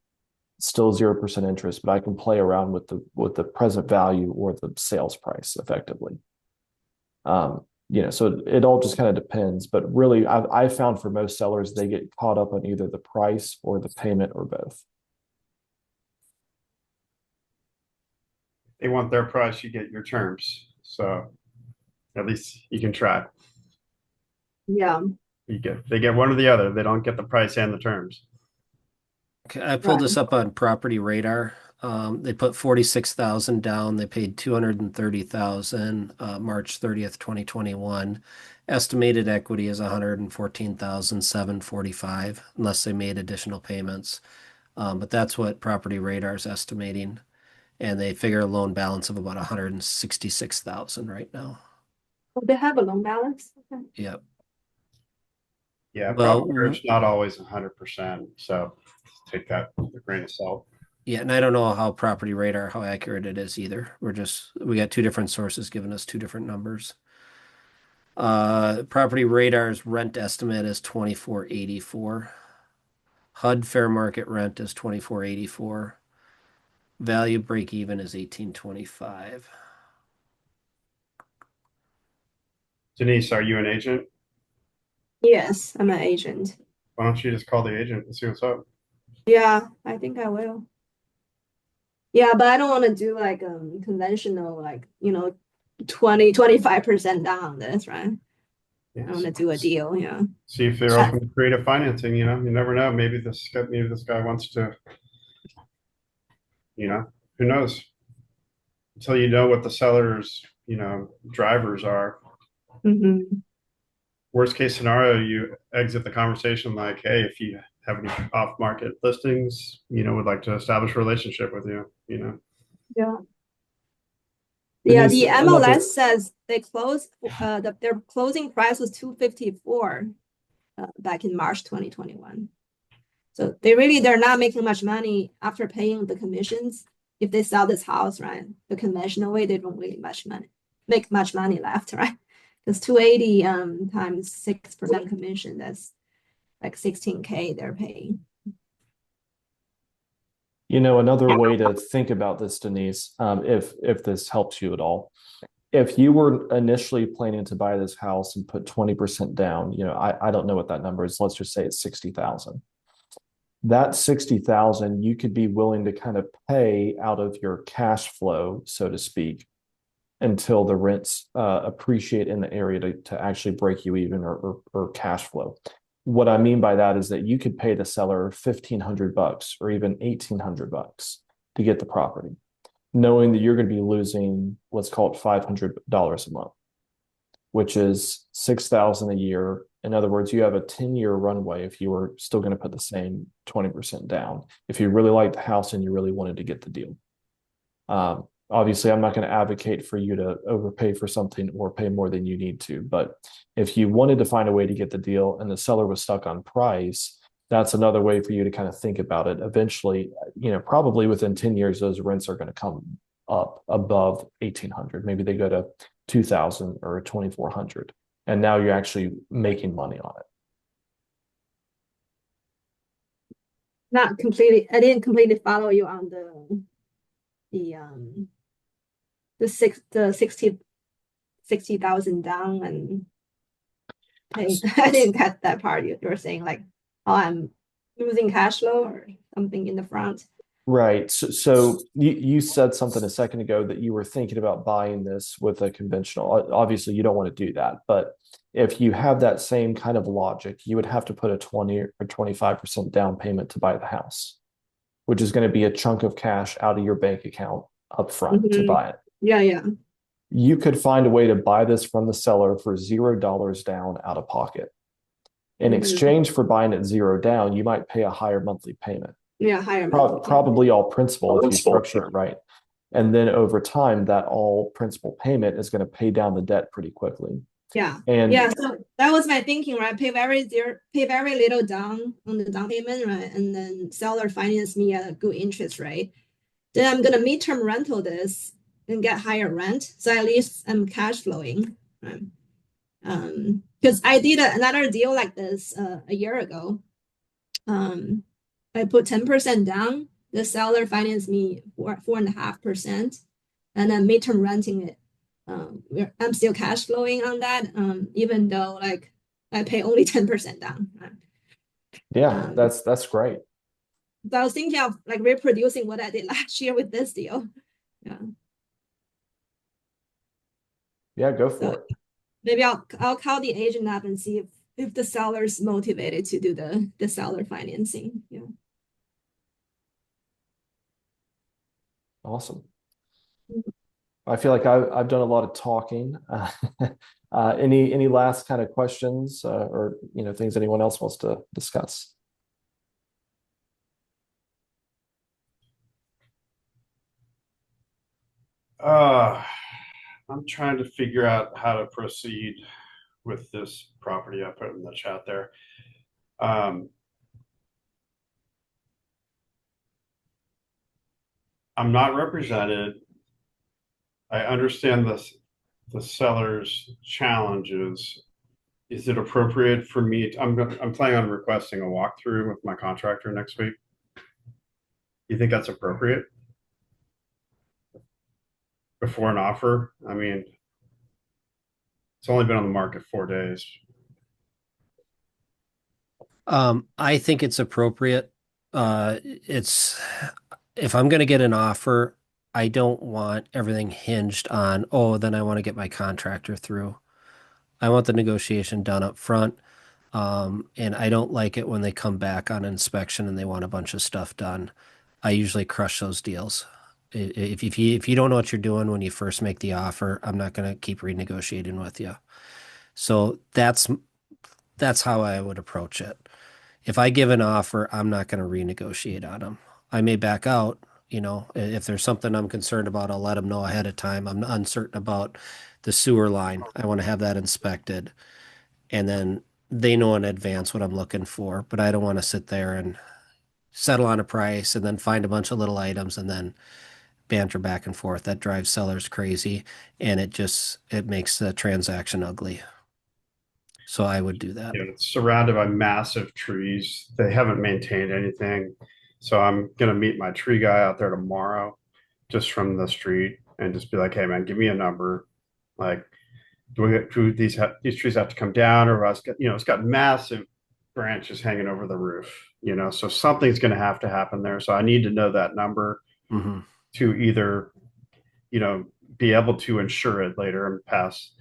still 0% interest, but I can play around with the present value or the sales price effectively. So it all just kind of depends. But really, I found for most sellers, they get caught up on either the price or the payment or both. They want their price, you get your terms. So at least you can try. Yeah. They get one or the other. They don't get the price and the terms. Okay, I pulled this up on Property Radar. They put 46,000 down. They paid 230,000 March 30th, 2021. Estimated equity is 114,745 unless they made additional payments. But that's what Property Radar is estimating. And they figure a loan balance of about 166,000 right now. Oh, they have a loan balance. Okay. Yep. Yeah, Well, probably it's not always 100%. So take that with a grain of salt. yeah, and I don't know how Property Radar, how accurate it is either. We got two different sources giving us two different numbers. Property Radar's rent estimate is 2484. HUD fair market rent is 2484. Value break even is 1825. Denise, are you an agent? Yes, I'm an agent. Why don't you just call the agent and see what's up? Yeah, I think I will. Yeah, but I don't want to do like conventional, like 25% down on this, right? Yeah. I want to do a deal, yeah. See if they're open to creative financing. You never know. Maybe this guy wants to. Who knows? Until you know what the seller's drivers are. Mm-hmm. Worst case scenario, you exit the conversation like, hey, if you have any off market listings, would like to establish a relationship with you. Yeah. Yeah, Denise, the another- MLS says they closed their closing price was 254 back in March 2021. So they're not making much money after paying the commissions. If they sell this house, right, the conventional way, they don't really make much money left, right? Because 280 times 6% commission, that's like 16K they're paying. Another way to think about this, Denise, if this helps you at all, if you were initially planning to buy this house and put 20% down, I don't know what that number is. Let's just say it's 60,000. That 60,000 you could be willing to kind of pay out of your cash flow, so to speak, until the rents appreciate in the area to actually break you even or cash flow. What I mean by that is that you could pay the seller $1,500 or even $1,800 to get the property, knowing that you're going to be losing, let's call it $500 a month, which is $6,000 a year. In other words, you have a 10-year runway if you were still going to put the same 20% down, if you really liked the house and you really wanted to get the deal. Obviously, I'm not going to advocate for you to overpay for something or pay more than you need to. But if you wanted to find a way to get the deal and the seller was stuck on price, that's another way for you to kind of think about it. Eventually, probably within 10 years, those rents are going to come up above 1,800. Maybe they go to 2,000 or 2,400. And now you're actually making money on it. Not completely, I didn't completely follow you on the 60,000 down and pay. I didn't get that part. You were saying like, oh, I'm losing cash flow or something in the front. Right. So you said something a second ago that you were thinking about buying this with a conventional. Obviously, you don't want to do that. But if you have that same kind of logic, you would have to put a 20 or 25% down payment to buy the house, which is going to be a chunk of cash out of your bank account up front to buy it. Yeah, yeah. You could find a way to buy this from the seller for $0 down out of pocket. In exchange for buying it $0 down, you might pay a higher monthly payment. Yeah, higher probably all principal if you structure it right. And then over time, that all principal payment is going to pay down the debt pretty quickly. Yeah. And so that was my thinking, right? Pay very little down on the down payment, right? And then seller finance me at a good interest rate. Then I'm gonna midterm rental this and get higher rent. So at least I'm cash flowing, right? Because I did another deal like this a year ago. I put 10% down the seller financed me for 4.5%, and then midterm renting it. I'm still cash flowing on that, even though like I pay only 10% down. Yeah, that's great. So I was thinking of like reproducing what I did last year with this deal. Yeah. Yeah, go So for it. maybe I'll call the agent up and see if the seller's motivated to do the seller financing. Yeah. Awesome. I feel like I've done a lot of talking. Any last kind of questions or things anyone else wants to discuss? Uh, I'm trying to figure out how to proceed with this property I put in the chat there. I'm not represented. I understand the seller's challenges. Is it appropriate for me I'm planning on requesting a walkthrough with my contractor next week. You think that's appropriate before an offer? I mean, it's only been on the market 4 days. I think it's appropriate. It's if I'm going to get an offer, I don't want everything hinged on, oh, then I want to get my contractor through. I want the negotiation done up front. And I don't like it when they come back on inspection and they want a bunch of stuff done. I usually crush those deals. If you don't know what you're doing when you first make the offer, I'm not going to keep renegotiating with you. So that's how I would approach it. If I give an offer, I'm not going to renegotiate on them. I may back out, if there's something I'm concerned about, I'll let them know ahead of time. I'm uncertain about the sewer line. I want to have that inspected. And then they know in advance what I'm looking for, but I don't want to sit there and settle on a price and then find a bunch of little items and then banter back and forth. That drives sellers crazy and it makes the transaction ugly. So I would do that. It's surrounded by massive trees. They haven't maintained anything. So I'm gonna meet my tree guy out there tomorrow, just from the street, and just be like, "Hey, man, give me a number. Like, do these trees have to come down, or else, it's got massive branches hanging over the roof. So something's gonna have to happen there. So I need to know that number Mm-hmm. to either, you know, be able to insure it later and pass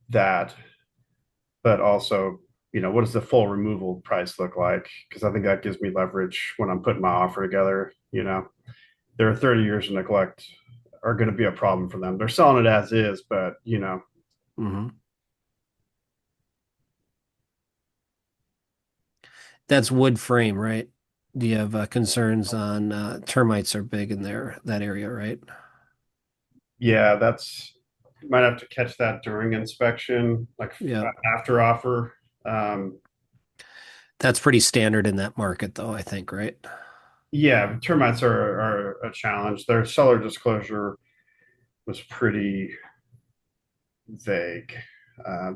that, but also, what does the full removal price look like? Because I think that gives me leverage when I'm putting my offer together. There are 30 years of neglect are going to be a problem for them. They're selling it as is, but Mm-hmm. That's wood frame, right? Do you have concerns on termites are big in that area, right? yeah, you might have to catch that during inspection, like Yeah. after offer. Um, That's pretty standard in that market though, I think, right? yeah, termites are a challenge. Their seller disclosure was pretty vague.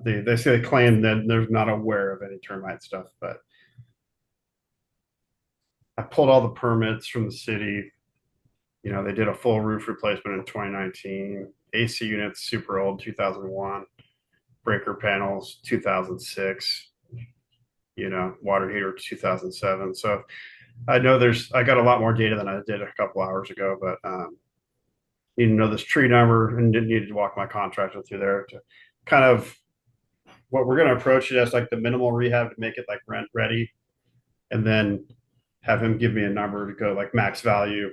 They say they claim that they're not aware of any termite stuff, but I pulled all the permits from the city. They did a full roof replacement in 2019. AC units super old, 2001. Breaker panels, 2006. Water heater, 2007. So I know I got a lot more data than I did a couple hours ago, but need to know this tree number and didn't need to walk my contractor through there to kind of what we're going to approach it as like the minimal rehab to make it like rent ready, and then have him give me a number to go like max value.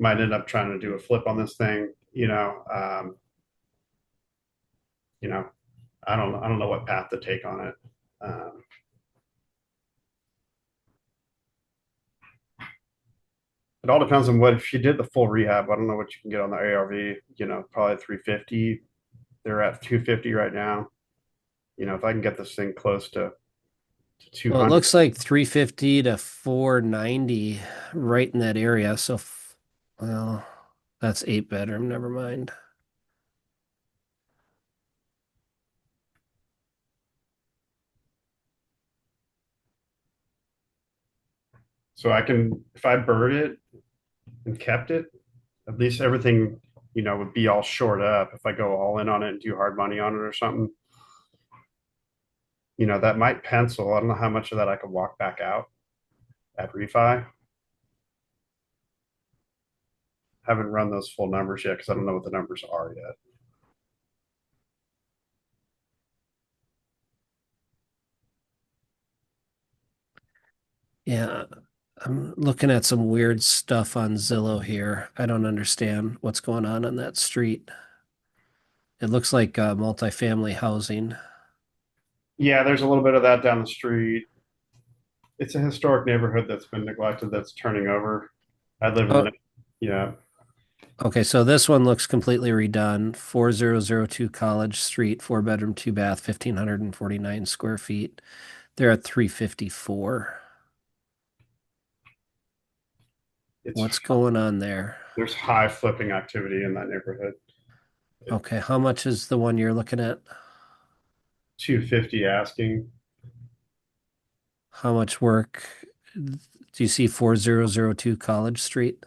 Might end up trying to do a flip on this thing. You know, I don't know what path to take on it. Um, it all depends on what if you did the full rehab. I don't know what you can get on the ARV. Probably 350. They're at 250 right now. If I can get this thing close to Well, it 200. looks like 350 to 490 right in that area. So, well, that's 8 bedroom. Never mind. So I can, if I bird it and kept it, at least everything, would be all shored up. If I go all in on it and do hard money on it or something, that might pencil. I don't know how much of that I could walk back out at refi. Haven't run those full numbers yet because I don't know what the numbers are yet. Yeah, I'm looking at some weird stuff on Zillow here. I don't understand what's going on that street. It looks like multifamily housing. Yeah, there's a little bit of that down the street. It's a historic neighborhood that's been neglected that's turning over. I live in Oh, the, yeah, okay, so this one looks completely redone. 4002 College Street, 4 bedroom, 2 bath, 1,549 square feet. They're at 354. it's What's going on there? there's high flipping activity in that neighborhood. Okay, how much is the one you're looking at? 250 asking. How much work? Do you see 4002 College Street?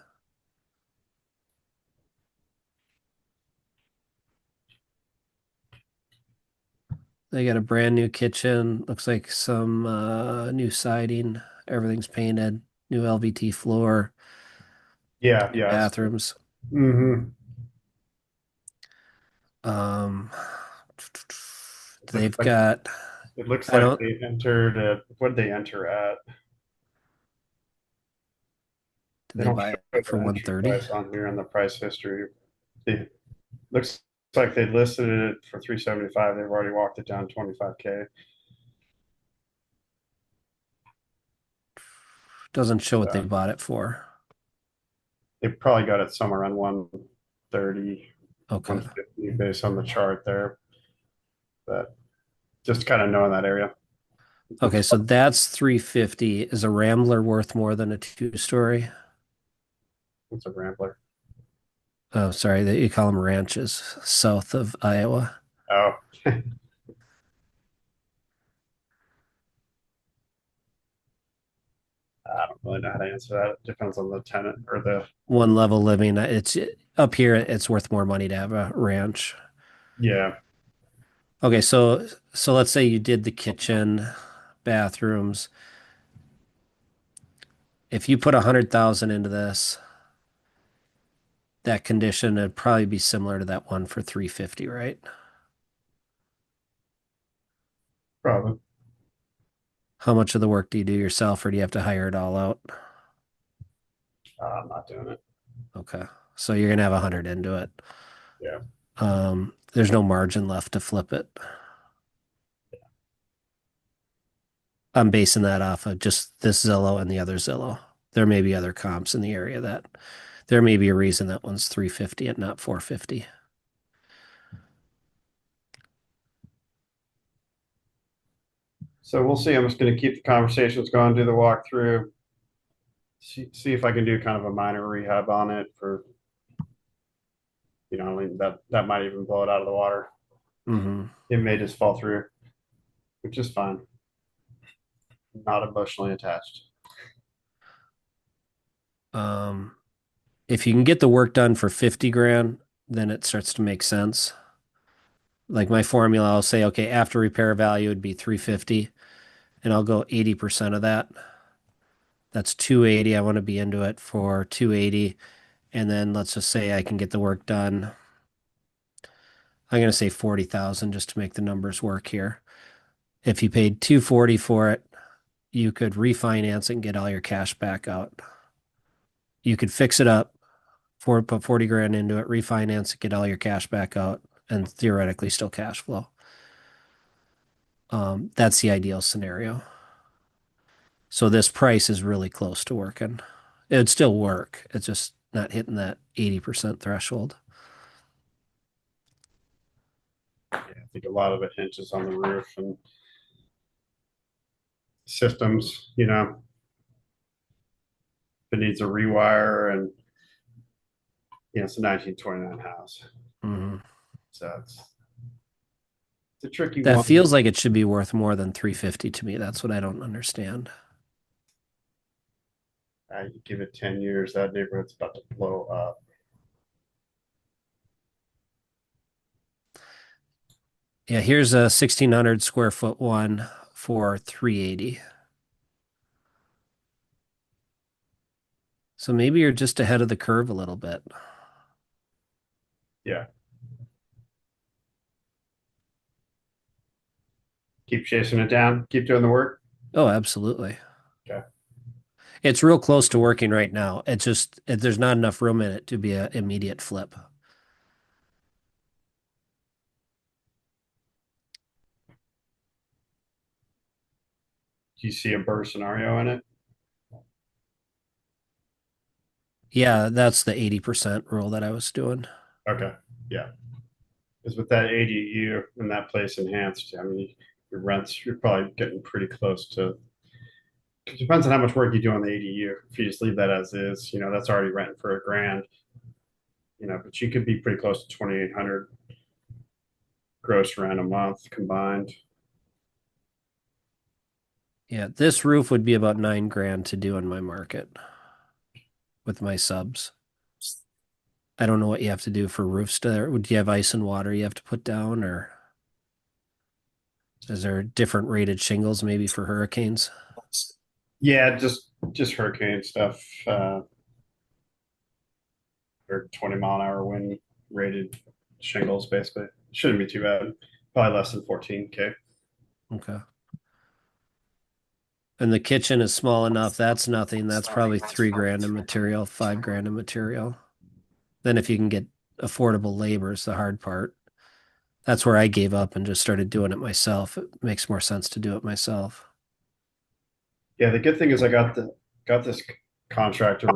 They got a brand new kitchen. Looks like some new siding. Everything's painted. New LVT floor. Yeah, yes. Bathrooms. Mm-hmm. Um, Looks they've like got. it looks I like don't. they entered what did they enter at? Did They they don't buy show it for the entry 130? price on here on the price history. It looks like they listed it for 375. They've already walked it down 25K. Doesn't show what they So bought it for. they probably got it somewhere on 130, Okay. 150 based on the chart there. But just kind of knowing that area. Okay, Looks so that's 350. Is a Rambler worth more than a two-story? it's a Rambler. Oh, sorry, you call them ranches south of Iowa. Oh, I don't really know how to answer that. It depends on the tenant or the, One level living. It's up here. It's worth more money to have a ranch. yeah. Okay, so let's say you did the kitchen, bathrooms. If you put 100,000 into this, that condition would probably be similar to that one for 350, right? Probably. How much of the work do you do yourself, or do you have to hire it all out? I'm not doing it. Okay, so you're gonna have 100 into it. Yeah. There's no margin left to flip it. I'm basing that off of just this Zillow and the other Zillow. There may be other comps in the area that there may be a reason that one's 350 and not 450. So we'll see. I'm just going to keep the conversations going, do the walkthrough, see if I can do kind of a minor rehab on it for, I mean, that might even blow it out of the water. Mm-hmm. It may just fall through, which is fine. Not emotionally attached. If you can get the work done for 50 grand, then it starts to make sense. Like my formula, I'll say, okay, after repair value would be 350, and I'll go 80% of that. That's 280. I want to be into it for 280. And then let's just say I can get the work done. I'm going to say 40,000 just to make the numbers work here. If you paid 240 for it, you could refinance it and get all your cash back out. You could fix it up, put 40 grand into it, refinance it, get all your cash back out, and theoretically still cash flow. That's the ideal scenario. So this price is really close to working. It'd still work. It's just not hitting that 80% threshold. Yeah, I think a lot of it hinges on the roof and systems, if it needs a rewire and, it's a 1929 house. Mm-hmm. So it's a tricky That one. feels like it should be worth more than 350 to me. That's what I don't understand. You give it 10 years, that neighborhood's about to blow up. Yeah, here's a 1,600 square foot one for 380. So maybe you're just ahead of the curve a little bit. Yeah. Keep chasing it down, keep doing the work. Oh, absolutely. Okay. It's real close to working right now. It's just there's not enough room in it to be an immediate flip. Do you see a burr scenario in it? Yeah, that's the 80% rule that I was doing. Okay. Yeah. Because with that ADU and that place enhanced, I mean, your rents, you're probably getting pretty close to. It depends on how much work you do on the ADU. If you just leave that as is, that's already renting for $1,000. But you could be pretty close to 2,800 gross rent a month combined. Yeah, this roof would be about 9 grand to do in my market with my subs. I don't know what you have to do for roofs there. Would you have ice and water you have to put down, or is there different rated shingles maybe for hurricanes? Yeah, just hurricane stuff, or 20-mile-an-hour wind rated shingles, basically. Shouldn't be too bad. Probably less than 14K. Okay. And the kitchen is small enough. That's nothing. That's probably 3 grand in material, 5 grand in material. Then if you can get affordable labor is the hard part. That's where I gave up and just started doing it myself. It makes more sense to do it myself. Yeah, the good thing is I got this contractor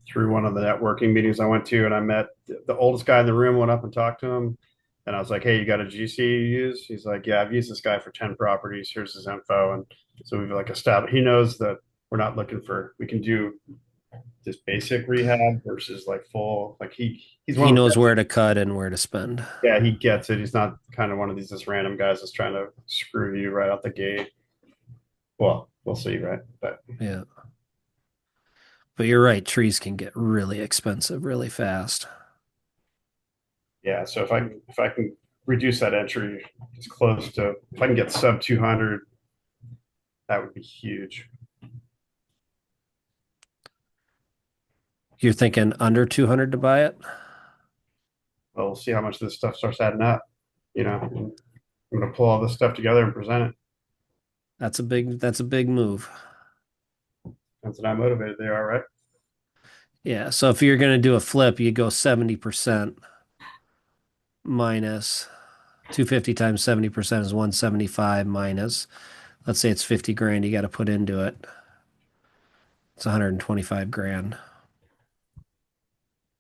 through one of the networking meetings I went to, and I met the oldest guy in the room. Went up and talked to him, and I was like, "Hey, you got a GC you use?" He's like, "Yeah, I've used this guy for 10 properties. Here's his info." And so we've like established. He knows that we're not looking for. We can do just basic rehab versus like full. Like he's one He of the knows where to cut and where to spend. yeah, he gets it. He's not kind of one of these just random guys that's trying to screw you right out the gate. Well, we'll see, right? But Yeah. But you're right, trees can get really expensive really fast. yeah, so if I can reduce that entry as close to if I can get sub 200, that would be huge. You're thinking under 200 to buy it? Well, we'll see how much this stuff starts adding up. I'm going to pull all this stuff together and present it. That's a big move. Depends on how motivated they are, right? Yeah, so if you're going to do a flip, you go 70% minus 250 times 70% is 175 minus, let's say it's 50 grand you got to put into it. It's 125 grand.